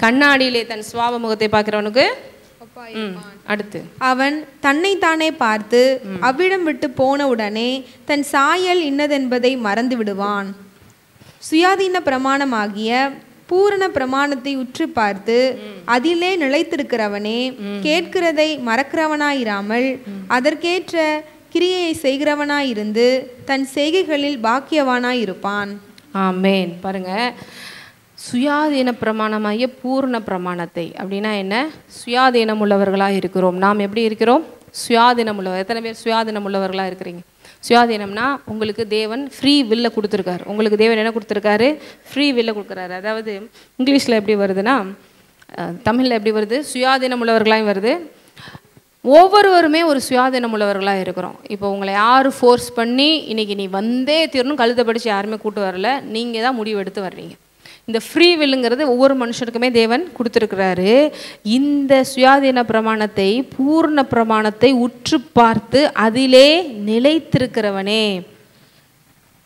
கண்ணாடியிலே தன் சுபாவ முகத்தை பார்க்கிறவனுக்கு அடுத்து அவன் தன்னைத்தானே பார்த்து அவ்விடம் விட்டு போன உடனே தன் சாயல் இன்னதென்பதை மறந்து விடுவான். சுயாதீன பிரமாணமாகிய பூரண பிரமாணத்தை உற்று பார்த்து அதிலே நிலைத்திருக்கிறவனே கேட்கிறதை மறக்கிறவனாயிராமல் அதற்கேற்ற கிரியையை செய்கிறவனாயிருந்து தன் செய்கைகளில் பாக்கியவானாயிருப்பான். ஆமேன். பாருங்க, சுயாதீன பிரமாணமாகிய பூர்ண பிரமாணத்தை அப்படின்னா என்ன? சுயாதீனம் உள்ளவர்களாக இருக்கிறோம். நாம் எப்படி இருக்கிறோம்? சுயாதீனம் உள்ளவர். எத்தனை பேர் சுயாதீனம் உள்ளவர்களாக இருக்கிறீங்க? சுயாதீனம்னா உங்களுக்கு தேவன் ஃப்ரீ வில்லை கொடுத்துருக்காரு. உங்களுக்கு தேவன் என்ன கொடுத்துருக்காரு? ஃப்ரீ வில்லை கொடுக்குறாரு. அதாவது இங்கிலீஷில் எப்படி வருதுன்னா, தமிழில் எப்படி வருது? சுயாதீனம் உள்ளவர்களாகவும் வருது. ஒவ்வொருவருமே ஒரு சுயாதீனம் உள்ளவர்களாக இருக்கிறோம். இப்போ உங்களை யாரும் ஃபோர்ஸ் பண்ணி இன்றைக்கி நீ வந்தே தீரணும் கழுத்தை படித்து யாருமே கூட்டு வரல, நீங்கள் தான் முடிவு எடுத்து வர்றீங்க. இந்த ஃப்ரீ வில்லுங்கிறது ஒவ்வொரு மனுஷனுக்குமே தேவன் கொடுத்துருக்கிறாரு. இந்த சுயாதீன பிரமாணத்தை பூர்ண பிரமாணத்தை உற்று பார்த்து அதிலே நிலைத்திருக்கிறவனே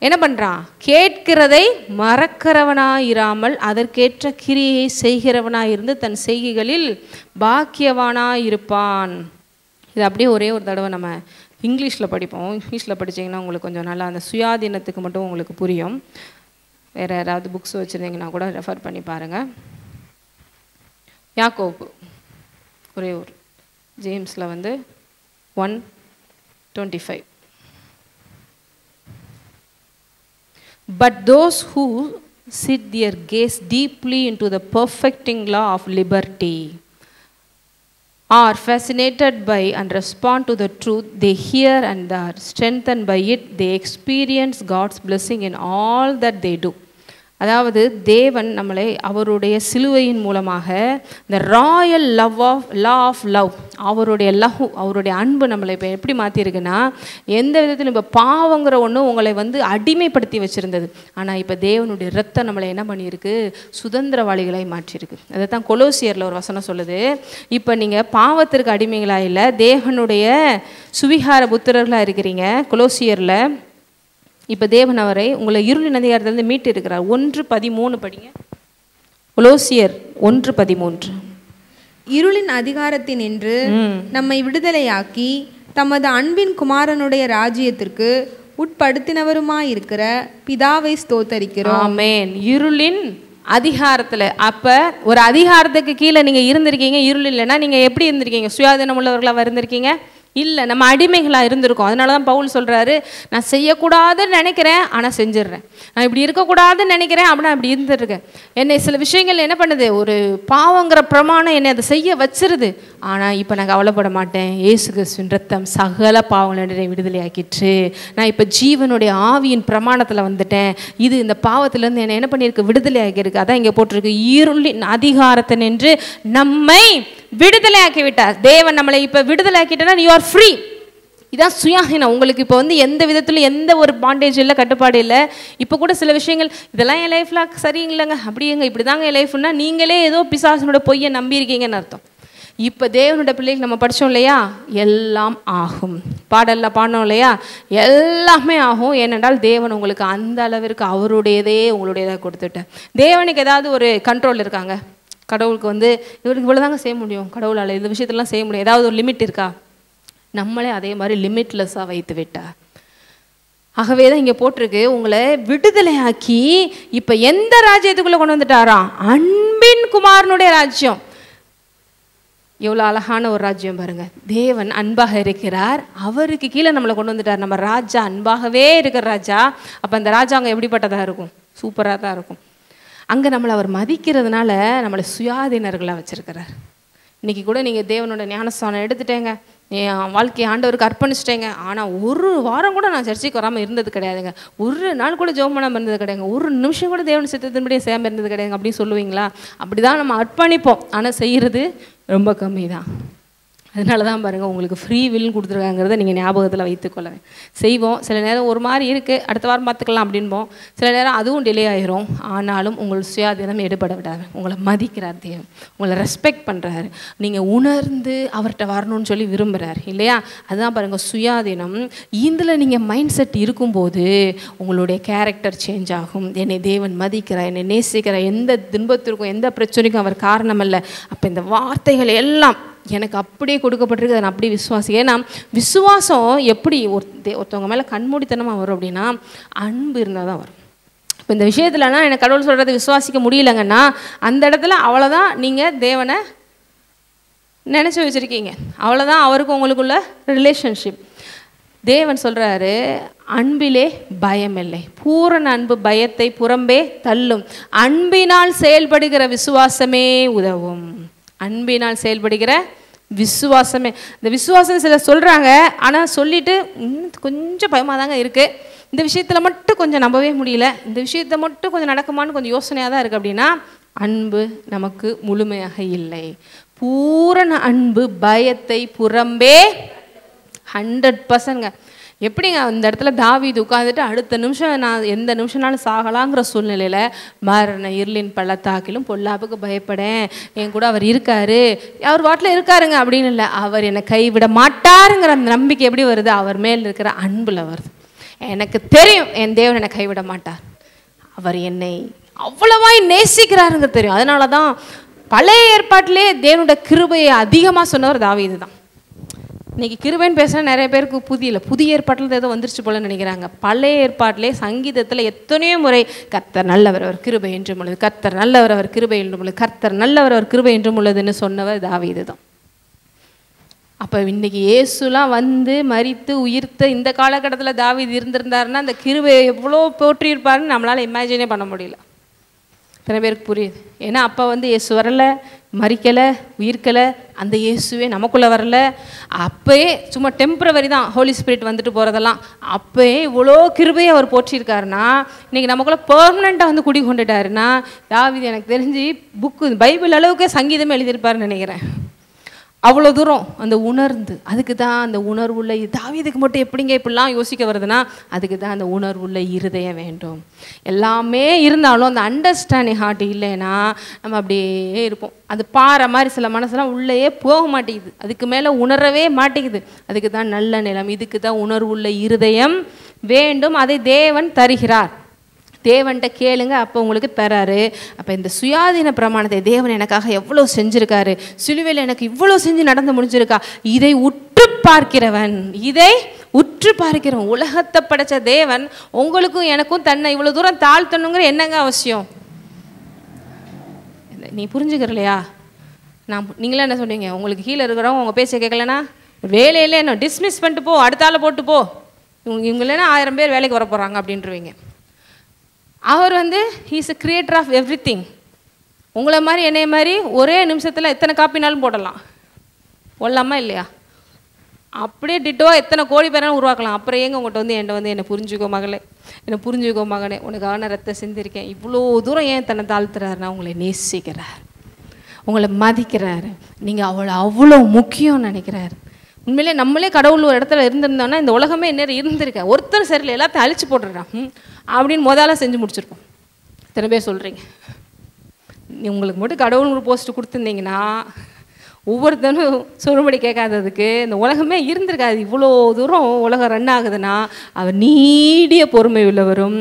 என்ன பண்ணுறான்? கேட்கிறதை மறக்கிறவனாயிராமல் அதற்கேற்ற கிரியை செய்கிறவனாயிருந்து தன் செய்கைகளில் பாக்கியவானாயிருப்பான். இது அப்படியே ஒரே ஒரு தடவை நம்ம இங்கிலீஷில் படிப்போம். இங்கிலீஷில் படித்தீங்கன்னா உங்களுக்கு கொஞ்சம் நல்லா அந்த சுயாதீனத்துக்கு மட்டும் உங்களுக்கு புரியும். வேறு யாராவது புக்ஸ் வச்சுருந்தீங்கன்னா கூட ரெஃபர் பண்ணி பாருங்கள். யாக்கோபு ஒரே ஒரு ஜேம்ஸில் 1:25. But those who sit their gaze deeply into the perfecting law of liberty are fascinated by and respond to the truth they hear and are strengthened by it. They experience God's blessing in all that they do. அதாவது தேவன் நம்மளை அவருடைய சிலுவையின் மூலமாக இந்த Royal law of love, அவருடைய அன்பு நம்மளை இப்போ எப்படி மாற்றிருக்குன்னா, எந்த விதத்திலும் இப்போ பாவங்கிற ஒன்று உங்களை வந்து அடிமைப்படுத்தி வச்சுருந்தது. ஆனால் இப்போ தேவனுடைய இரத்தம் நம்மளை என்ன பண்ணியிருக்கு, சுதந்திரவாளிகளை மாற்றியிருக்கு. அதை தான் கொலோசியரில் ஒரு வசனம் சொல்லுது, இப்போ நீங்கள் பாவத்திற்கு அடிமைகளாக இல்லை, தேவனுடைய சுவிகார புத்திரர்களாக இருக்கிறீங்க. கொலோசியரில் இப்போ தேவன் அவரை உங்களை இருளின் அதிகாரத்திலிருந்து மீட்டு இருக்கிறார். 1:13 படிங்க. கொலோசியர் 1:13. இருளின் அதிகாரத்தினின்று நம்மை விடுதலையாக்கி தமது அன்பின் குமாரனுடைய ராஜ்யத்திற்கு உட்படுத்தினவருமாயிருக்கிற பிதாவை ஸ்தோத்தரிக்கிறோம். ஆமென். இருளின் அதிகாரத்தில், அப்போ ஒரு அதிகாரத்துக்கு கீழே நீங்கள் இருந்திருக்கீங்க. இருள் இல்லைன்னா நீங்கள் எப்படி இருந்திருக்கீங்க? சுயாதீனம் உள்ளவர்களாக இருந்திருக்கீங்க? இல்லை, நம்ம அடிமைகளாக இருந்திருக்கோம். அதனால தான் பவுல் சொல்கிறாரு, நான் செய்யக்கூடாதுன்னு நினைக்கிறேன் ஆனால் செஞ்சிடுறேன், நான் இப்படி இருக்கக்கூடாதுன்னு நினைக்கிறேன் அப்படின்னா அப்படி இருந்துருக்கேன். என்னை சில விஷயங்கள் என்ன பண்ணுது, ஒரு பாவங்கிற பிரமாணம் என்னை அதை செய்ய வச்சிருது. ஆனால் இப்போ நான் கவலைப்பட மாட்டேன், இயேசு கிறிஸ்துவின் ரத்தம் சகல பாவங்களை விடுதலையாக்கிட்டு நான் இப்போ ஜீவனுடைய ஆவியின் பிரமாணத்தில் வந்துட்டேன். இது இந்த பாவத்திலேருந்து என்னை என்ன பண்ணியிருக்கு, விடுதலை ஆக்கியிருக்கு. அதான் இங்கே போட்டிருக்கு, இருளின் அதிகாரத்தை நின்று நம்மை விடுதலை ஆக்கி விட்டார். தேவன் நம்மளை இப்போ விடுதலை ஆக்கிட்டா யூ ஆர் ஃப்ரீ. இதான் சுயாதீனம். உங்களுக்கு இப்போ வந்து எந்த விதத்திலும் எந்த ஒரு பாண்டேஜ் இல்லை, கட்டுப்பாடு இல்லை. இப்போ கூட சில விஷயங்கள், இதெல்லாம் என் லைஃப்பில் சரியில்லைங்க, அப்படிங்க இப்படி தாங்க என் லைஃப்னா நீங்களே ஏதோ பிசாசனோட பொய்யை நம்பியிருக்கீங்கன்னு அர்த்தம். இப்போ தேவனுடைய பிள்ளைகள் நம்ம படித்தோம் இல்லையா, எல்லாம் ஆகும். பாடலில் பாடினோம் இல்லையா, எல்லாமே ஆகும். ஏனென்றால் தேவன் உங்களுக்கு அந்த அளவிற்கு அவருடையதே உங்களுடையதாக கொடுத்துட்டேன். தேவனுக்கு ஏதாவது ஒரு கண்ட்ரோல் இருக்காங்க? கடவுளுக்கு வந்து இவருக்கு இவ்வளோதாங்க செய்ய முடியும், கடவுளால் இந்த விஷயத்தெல்லாம் செய்ய முடியும், ஏதாவது ஒரு லிமிட் இருக்கா? நம்மளே அதே மாதிரி லிமிட்லெஸ்ஸாக வைத்து விட்டார். ஆகவே தான் இங்கே போட்டிருக்கு, உங்களை விடுதலையாக்கி இப்போ எந்த ராஜ்யத்துக்குள்ளே கொண்டு வந்துட்டாராம், அன்பின் குமாரனுடைய ராஜ்யம். எவ்வளோ அழகான ஒரு ராஜ்யம் பாருங்க. தேவன் அன்பாக இருக்கிறார், அவருக்கு கீழே நம்மளை கொண்டு வந்துட்டார். நம்ம ராஜா அன்பாகவே இருக்கிற ராஜா. அப்போ அந்த ராஜா அங்கே எப்படிப்பட்டதாக இருக்கும், சூப்பராக தான் இருக்கும். அங்கே நம்மளை அவர் மதிக்கிறதுனால நம்மளை சுயாதீனர்களாக வச்சுருக்கிறார். இன்றைக்கி கூட நீங்கள் தேவனோட ஞானஸ்தானம் எடுத்துட்டேங்க, என் வாழ்க்கையை ஆண்டவருக்கு அர்ப்பணிச்சிட்டேங்க, ஆனால் ஒரு வாரம் கூட நான் சர்ச்சைக்கு வராமல் இருந்தது கிடையாதுங்க, ஒரு நாள் கூட ஜெபம் பண்ணாமல் இருந்தது கிடையாதுங்க, ஒரு நிமிஷம் கூட தேவன் சித்தத்தின்படியே சேம இருந்தது கிடையாதுங்க அப்படின்னு சொல்லுவீங்களா? அப்படி தான் நம்ம அர்ப்பணிப்போம், ஆனால் செய்கிறது ரொம்ப கம்மி தான். அதனால தான் பாருங்கள், உங்களுக்கு ஃப்ரீ வில்னு கொடுத்துருக்காங்கிறத நீங்கள் ஞாபகத்தில் வைத்துக்கொள்ளவேன். செய்வோம், சில நேரம் ஒரு மாதிரி இருக்குது, அடுத்த வாரம் பார்த்துக்கலாம் அப்படின்போம், சில நேரம் அதுவும் டிலே ஆகிரும். ஆனாலும் உங்கள் சுயாதீனம் எடுபட விடாது. உங்களை மதிக்கிறார் தேவன், உங்களை ரெஸ்பெக்ட் பண்ணுறாரு, நீங்கள் உணர்ந்து அவர்கிட்ட வரணும்னு சொல்லி விரும்புகிறார் இல்லையா? அதுதான் பாருங்கள் சுயாதீனம். இதில் நீங்கள் மைண்ட் செட் இருக்கும்போது உங்களுடைய கேரக்டர் சேஞ்ச் ஆகும். என்னை தேவன் மதிக்கிறார், என்னை நேசிக்கிறார், எந்த துன்பத்திற்கும் எந்த பிரச்சனைக்கும் அவர் காரணம் இல்லை. அப்போ இந்த வார்த்தைகள் எல்லாம் எனக்கு அப்படியே கொடுக்கப்பட்டிருக்கு, அதை நான் அப்படியே விசுவாசிக்கிறேன். ஏன்னா விசுவாசம் எப்படி ஒருத்தவங்க மேலே கண்மூடித்தனமாக வரும் அப்படின்னா, அன்பு இருந்தால் தான் வரும். இப்போ இந்த விஷயத்துலனா எனக்கு கடவுள் சொல்கிறது விசுவாசிக்க முடியலங்கன்னா, அந்த இடத்துல அவ்வளோதான் நீங்கள் தேவனை நினச்சி வச்சுருக்கீங்க, அவ்வளோதான் அவருக்கு உங்களுக்குள்ள ரிலேஷன்ஷிப். தேவன் சொல்கிறாரு, அன்பிலே பயம் இல்லை, பூரண அன்பு பயத்தை புறம்பே தள்ளும், அன்பினால் செயல்படுகிற விசுவாசமே உதவும். அன்பினால் செயல்படுகிற விசுவாசமே. இந்த விசுவாசம் சிலர் சொல்கிறாங்க, ஆனால் சொல்லிவிட்டு கொஞ்சம் பயமாக தாங்க இருக்குது, இந்த விஷயத்தில் மட்டும் கொஞ்சம் நம்பவே முடியல, இந்த விஷயத்தை மட்டும் கொஞ்சம் நடக்குமான்னு கொஞ்சம் யோசனையாக தான் இருக்குது அப்படின்னா, அன்பு நமக்கு முழுமையாக இல்லை. பூரண அன்பு பயத்தை புறம்பே 100%ங்க. எப்படிங்க இந்த இடத்துல தாவீது உட்காந்துட்டு அடுத்த நிமிஷம் நான் எந்த நிமிஷம்னாலும் சாகலாங்கிற சூழ்நிலையில் மரண இருளின் பள்ளத்தாக்கிலும் பொல்லாப்புக்கு பயப்படேன், என் கூட அவர் இருக்காரு, அவர் வாட்டில் இருக்காருங்க அப்படின்னு இல்லை, அவர் என்னை கைவிட மாட்டாருங்கிற அந்த நம்பிக்கை எப்படி வருது, அவர் மேல் இருக்கிற அன்பில் வருது. எனக்கு தெரியும் என் தேவன் என்னை கைவிட மாட்டார், அவர் என்னை அவ்வளவாய் நேசிக்கிறாருங்க தெரியும். அதனால தான் பழைய ஏற்பாட்டிலே தேவனோட கிருபையை அதிகமாக சொன்னவர் தாவீது தான். இன்றைக்கி கிருபைன்னு பேசுகிற நிறைய பேருக்கு புதிய ஏற்பாட்டில் ஏதோ வந்துருச்சு போல நினைக்கிறாங்க. பழைய ஏற்பாட்டிலே சங்கீதத்தில் எத்தனையோ முறை கர்த்தர் நல்லவர், அவர் கிருபை என்றும் உள்ளது, கர்த்தர் நல்லவர், அவர் கிருபை என்றும் உள்ளது, கர்த்தர் நல்லவர், அவர் கிருபை என்றும் உள்ளதுன்னு சொன்னவர் தாவீது தான். அப்போ இன்றைக்கி இயேசுலாம் வந்து மரித்து உயிர்த்த இந்த காலகட்டத்தில் தாவீது இருந்திருந்தாருன்னா அந்த கிருபையை எவ்வளோ போற்றியிருப்பாருன்னு நம்மளால் இமேஜினே பண்ண முடியல. இத்தனை பேருக்கு புரியுது. ஏன்னா அப்போ வந்து இயேசு வரல, மரிக்கலை, உயிர்க்கலை, அந்த இயேசுவே நமக்குள்ளே வரல. அப்போயே சும்மா டெம்பரவரி தான் ஹோலி ஸ்பிரிட் வந்துட்டு போகிறதெல்லாம். அப்போயே இவ்வளோ கிருபையை அவர் போற்றிருக்காருன்னா இன்றைக்கி நமக்குள்ளே பெர்மனெண்ட்டாக வந்து குடி கொண்டுட்டாருன்னா தாவீது எனக்கு தெரிஞ்சு புக்கு பைபிள் அளவுக்கு சங்கீதமே எழுதியிருப்பாருன்னு நினைக்கிறேன். அவ்வளோ தூரம் அந்த உணர்ந்து, அதுக்கு தான் அந்த உணர்வுள்ள தாவீதுக்கு மட்டும் எப்படிங்க இப்படிலாம் யோசிக்க வருதுன்னா அதுக்கு தான் அந்த உணர்வுள்ள இருதயம் வேண்டும். எல்லாமே இருந்தாலும் அந்த அண்டர்ஸ்டாண்டிங் ஹார்ட் இல்லைன்னா நம்ம அப்படியே இருப்போம். அது பாறை மாதிரி சில மனசெல்லாம் உள்ளேயே போக மாட்டேங்குது, அதுக்கு மேலே உணரவே மாட்டேங்குது. அதுக்கு தான் நல்ல நிலம், இதுக்கு தான் உணர்வுள்ள இருதயம் வேண்டும். அதை தேவன் தருகிறார். தேவன்கிட்ட கேளுங்க, அப்போ உங்களுக்கு தராரு. அப்போ இந்த சுயாதீன பிரமாணத்தை தேவன் எனக்காக எவ்வளோ செஞ்சுருக்காரு, சிலுவையில் எனக்கு இவ்வளோ செஞ்சு நடந்து முடிஞ்சிருக்கா, இதை உற்று பார்க்கிறவன், இதை உற்று பார்க்கிறவன். உலகத்தை படைச்ச தேவன் உங்களுக்கும் எனக்கும் தன்னை இவ்வளோ தூரம் தாழ்த்தணுங்கிற என்னங்க அவசியம்? நீ புரிஞ்சுக்கிறலையா? நீங்களே என்ன சொன்னீங்க, உங்களுக்கு கீழே இருக்கிறவங்க உங்கள் பேச்சை கேட்கலன்னா வேலையில என்ன டிஸ்மிஸ் பண்ணிட்டு போ, அடுத்த ஆளை போட்டு போ, இவங்களேனா 1000 பேர் வேலைக்கு வர போகிறாங்க அப்படின்றவங்க. அவர் he's a creator of everything. உங்களை மாதிரி என்னைய மாதிரி ஒரே நிமிஷத்தில் எத்தனை காப்பினாலும் போடலாம், போடலாமா இல்லையா? அப்படியே டிட்டோவாக எத்தனை கோடி பேராலும் உருவாக்கலாம். அப்புறம் ஏங்க உங்கள்கிட்ட என்கிட்ட என்னை புரிஞ்சுக்கோ மகளே, என்னை புரிஞ்சுக்கோ மகனே, உனக்காக நான் ரத்த சிந்திருக்கேன், இவ்வளோ தூரம் ஏன் தன்னை தாழ்த்துறாருன்னா உங்களை நேசிக்கிறார், உங்களை மதிக்கிறாரு, நீங்கள் அவ்வளோ முக்கியம் நினைக்கிறாரு. உண்மையிலே நம்மளே கடவுள் ஒரு இடத்துல இருந்திருந்தோன்னா இந்த உலகமே நேரம் இருந்திருக்கேன். ஒருத்தர் சரியில்லை, எல்லாத்தையும் அழிச்சு போட்டுடுறான் அப்படின்னு முதல்ல செஞ்சு முடிச்சிருப்போம். இத்தனை பேர் சொல்கிறீங்க. உங்களுக்கு மட்டும் கடவுள் ஒரு போஸ்ட் கொடுத்துருந்தீங்கன்னா ஒவ்வொருத்தனும் சொல்லும்படி கேட்காததுக்கு இந்த உலகமே இருந்திருக்காது. இவ்வளோ தூரம் உலகம் ரன் ஆகுதுன்னா அவர் நீடிய பொறுமை உள்ளவரும்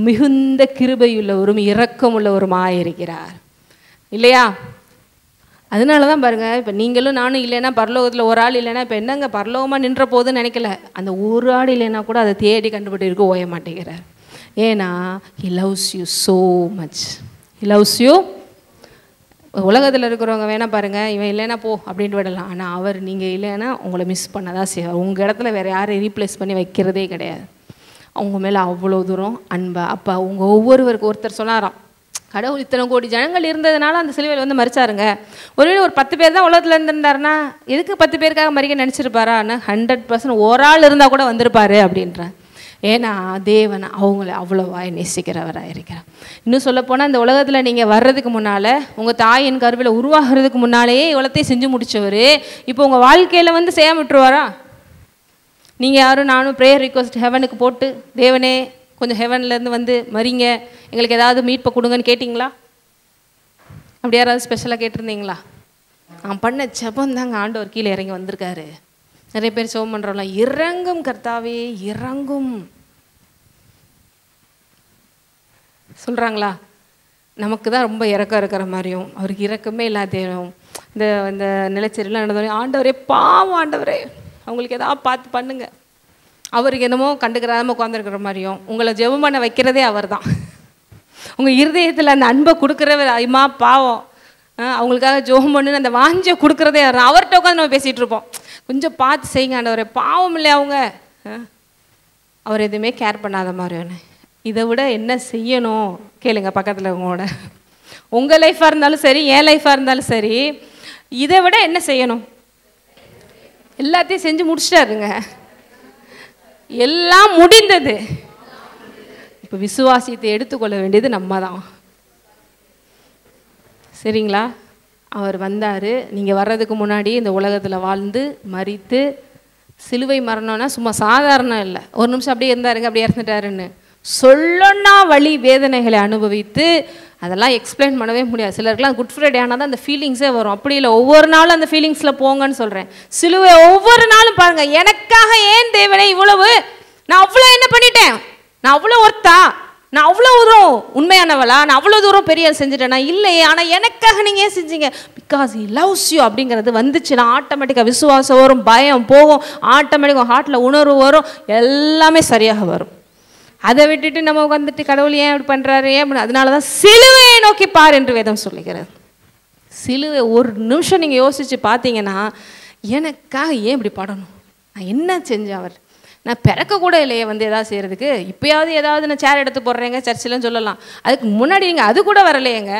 மிகுந்த கிருபை உள்ளவரும் இரக்கம் உள்ளவருமாக இருக்கிறார் இல்லையா? அதனால தான் பாருங்கள், இப்போ நீங்களும் நானும் இல்லைன்னா பரலோகத்தில் ஒரு ஆள் இல்லைன்னா இப்போ என்னங்க பரலோகமாக நின்ற போதுன்னு நினைக்கல. அந்த ஒரு ஆள் இல்லைன்னா கூட அதை தேடி கண்டுபிட்டு இருக்க ஓய மாட்டேங்கிறார். ஏன்னா he loves you so much. he loves you. உலகத்தில் இருக்கிறவங்க வேணால் பாருங்கள், இவன் இல்லைன்னா போ அப்படின்ட்டு விடலாம். ஆனால் அவர் நீங்கள் இல்லைன்னா உங்களை மிஸ் பண்ண தான் செய்வார். உங்கள் இடத்துல வேறு யாரையும் ரீப்ளேஸ் பண்ணி வைக்கிறதே கிடையாது. அவங்க மேலே அவ்வளோ தூரம் அன்பா. அப்போ அவங்க ஒவ்வொருவருக்கு ஒருத்தர் சொன்னாராம், கடவுள் இத்தனை கோடி ஜனங்கள் இருந்ததுனால அந்த சிலுவையில் மறிச்சாருங்க. ஒருவேளை ஒரு 10 பேர் தான் உலகத்தில் இருந்திருந்தாருன்னா எதுக்கு 10 பேருக்காக மறிக்க நினச்சிருப்பாரா? ஆனால் 100% ஒரு ஆள் இருந்தால் கூட வந்திருப்பாரு அப்படின்ற. ஏன்னா தேவன் அவங்கள அவ்வளோவாய் நேசிக்கிறவராக இருக்கிறார். இன்னும் சொல்லப்போனால் இந்த உலகத்தில் நீங்கள் வர்றதுக்கு முன்னால், உங்கள் தாயின் கருவில் உருவாகிறதுக்கு முன்னாலேயே இவ்வளோத்தையும் செஞ்சு முடித்தவர் இப்போ உங்கள் வாழ்க்கையில் செய்யாம விட்டுருவாரா? நீங்கள் யாரும் நானும் ப்ரேயர் ரிக்வஸ்ட் ஹெவனுக்கு போட்டு தேவனே கொஞ்சம் ஹெவன்லேருந்து மறிங்க, எங்களுக்கு ஏதாவது மீட்பை கொடுங்கன்னு கேட்டிங்களா? அப்படி யாராவது ஸ்பெஷலாக கேட்டிருந்தீங்களா? நான் பண்ண ஜெபம் தாங்க ஆண்டவர் கீழே இறங்கி வந்திருக்காரு. நிறைய பேர் ஜெபம் பண்ணுறோம்ல, இறங்கும் கர்த்தாவே இறங்கும் சொல்கிறாங்களா? நமக்கு தான் ரொம்ப இறக்கம் இருக்கிற மாதிரியும் அவருக்கு இறக்கமே இல்லாதையும் இந்த இந்த நிலச்சரிலாம் நடந்தவரையும் ஆண்டவரே பாவம் ஆண்டவரே அவங்களுக்கு ஏதாவது பார்த்து பண்ணுங்க, அவருக்கு என்னமோ கண்டுக்கிறாம உட்காந்துருக்கிற மாதிரியும் உங்களை ஜெபம் பண்ண வைக்கிறதே அவர் தான். உங்கள் இருதயத்தில் அந்த அன்பை கொடுக்குறவர் ஐமா பாவம் அவங்களுக்காக ஜெபம் பண்ணுன்னு அந்த வாஞ்சியை கொடுக்குறதே அவர். அவர்கிட்ட உட்காந்து நம்ம பேசிகிட்டு இருப்போம், கொஞ்சம் பார்த்து செய்யுங்க ஆண்டவரே பாவம் இல்லை அவங்க. அவர் எதுவுமே கேர் பண்ணாத மாதிரி. இதை விட என்ன செய்யணும் கேளுங்க பக்கத்தில் உங்களோட. உங்கள் லைஃபாக இருந்தாலும் சரி, என் லைஃபாக இருந்தாலும் சரி, இதை விட என்ன செய்யணும்? எல்லாத்தையும் செஞ்சு முடிச்சிட்டாருங்க, எல்லாம் முடிந்தது. இப்போ விசுவாசியத்தை எடுத்துக்கொள்ள வேண்டியது நம்ம தான். சரிங்களா? அவர் வந்தார், நீங்கள் வர்றதுக்கு முன்னாடி இந்த உலகத்தில் வாழ்ந்து மரித்து சிலுவை மரணம்னா சும்மா சாதாரணம் இல்லை. ஒரு நிமிஷம் அப்படியே இருந்தாருங்க, அப்படியே இறந்துட்டாருன்னு சொல்லணும்னா வலி வேதனைகளை அனுபவித்து அதெல்லாம் எக்ஸ்பிளைன் பண்ணவே முடியாது. சிலருக்குலாம் குட் ஃப்ரைடே ஆனால் தான் அந்த ஃபீலிங்ஸே வரும். அப்படி இல்லை, ஒவ்வொரு நாளும் அந்த ஃபீலிங்ஸில் போங்கன்னு சொல்கிறேன். சிலுவை ஒவ்வொரு நாளும் பாருங்கள், எனக்காக ஏன் தேவனே இவ்வளவு, நான் அவ்வளோ என்ன பண்ணிட்டேன், நான் அவ்வளோ ஒர்த்தா, நான் அவ்வளோ தூரம் உண்மையானவளா, நான் அவ்வளோ தூரம் பெரிய செஞ்சுட்டேன் நான் இல்லையே, ஆனால் எனக்காக நீங்கள் ஏன் செஞ்சீங்க? பிகாஸ் ஹி லவ்ஸ் யூ அப்படிங்கிறது வந்துச்சுன்னா ஆட்டோமேட்டிக்காக விசுவாசம் வரும், பயம் போகும், ஆட்டோமேட்டிக்காக ஹார்ட்டில் உணர்வு வரும், எல்லாமே சரியாக வரும். அதை விட்டுட்டு நம்ம வந்துட்டு கடவுள் ஏன் இப்படி பண்ணுறாரு ஏன், அதனால தான் சிலுவையை நோக்கி பார் என்று வேதம் சொல்லுகிறது. சிலுவை ஒரு நிமிஷம் நீங்கள் யோசித்து பார்த்தீங்கன்னா எனக்காக ஏன் இப்படி படணும், நான் என்ன செஞ்சேன், அவர் நான் பிறக்க கூட இல்லையே ஏதாவது செய்கிறதுக்கு, இப்போயாவது ஏதாவது நான் சேர் எடுத்து போடுறேங்க சர்ச்சில்னு சொல்லலாம். அதுக்கு முன்னாடி நீங்கள் அது கூட வரலையேங்க,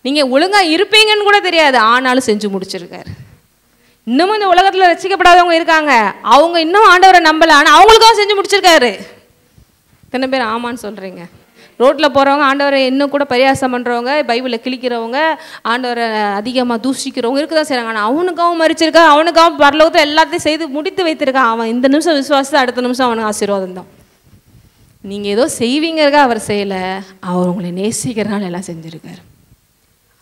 நீங்கள் ஒழுங்காக இருப்பீங்கன்னு கூட தெரியாது, ஆனாலும் செஞ்சு முடிச்சிருக்காரு. இன்னமும் இந்த உலகத்தில் ரசிக்கப்படாதவங்க இருக்காங்க, அவங்க இன்னும் ஆண்டவரை நம்பலை, ஆனால் அவங்களுக்காக செஞ்சு முடிச்சிருக்காரு. எத்தனை பேர் ஆமான்னு சொல்கிறீங்க? ரோட்டில் போகிறவங்க, ஆண்டவரை இன்னும் கூட பரியாசம் பண்ணுறவங்க, பைபிளில் கிழிக்கிறவங்க, ஆண்டவரை அதிகமாக தூஷிக்கிறவங்க இருக்க தான் செய்கிறாங்க. ஆனால் அவனுக்காகவும் மறிச்சிருக்கா, அவனுக்காகவும் பரலோகத்தை எல்லாத்தையும் செய்து முடித்து வைத்திருக்கான். அவன் இந்த நிமிஷம் விசுவாசத்தை அடுத்த நிமிஷம் அவனுக்கு ஆசீர்வாதம் தான். நீங்கள் ஏதோ செய்வீங்கிறக்கா அவர் செய்யலை, அவர் உங்களை நேசிக்கிறனால எல்லாம் செஞ்சுருக்காரு.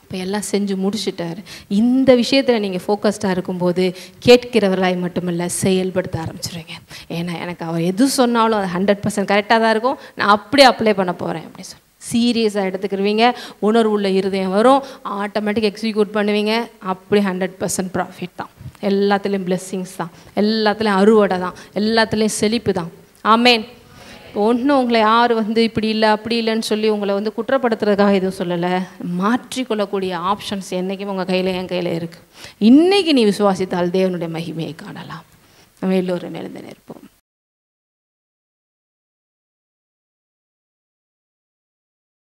இப்போ எல்லாம் செஞ்சு முடிச்சுட்டார். இந்த விஷயத்தில் நீங்கள் ஃபோக்கஸ்டாக இருக்கும்போது கேட்கிறவர்களாய் மட்டுமில்லை, செயல்படுத்த ஆரம்பிச்சிடுவீங்க. ஏன்னா எனக்கு அவர் எது சொன்னாலும் அது 100% கரெக்டாக தான் இருக்கும், நான் அப்படியே அப்ளை பண்ண போகிறேன் அப்படி சொல்லி சீரியஸாக எடுத்துக்கிடுவீங்க. உணர்வு உள்ள இருதயம் வரும், ஆட்டோமேட்டிக் எக்ஸிக்யூட் பண்ணுவீங்க. அப்படி 100% ப்ராஃபிட் தான். எல்லாத்துலேயும் பிளெஸ்ஸிங்ஸ் தான், எல்லாத்துலேயும் அறுவடை தான், எல்லாத்துலேயும் செழிப்பு தான். ஆமேன். இப்போ ஒன்றும் உங்களை யார் இப்படி இல்லை அப்படி இல்லைன்னு சொல்லி உங்களை குற்றப்படுத்துறதுக்காக எதுவும் சொல்லலை. மாற்றிக்கொள்ளக்கூடிய ஆப்ஷன்ஸ் என்றைக்கும் உங்கள் கையில், என் கையில் இருக்குது. இன்றைக்கி நீ விசுவாசித்தால் தேவனுடைய மகிமையை காணலாம். நம்ம எல்லோரும் எழுந்து நிற்போம்.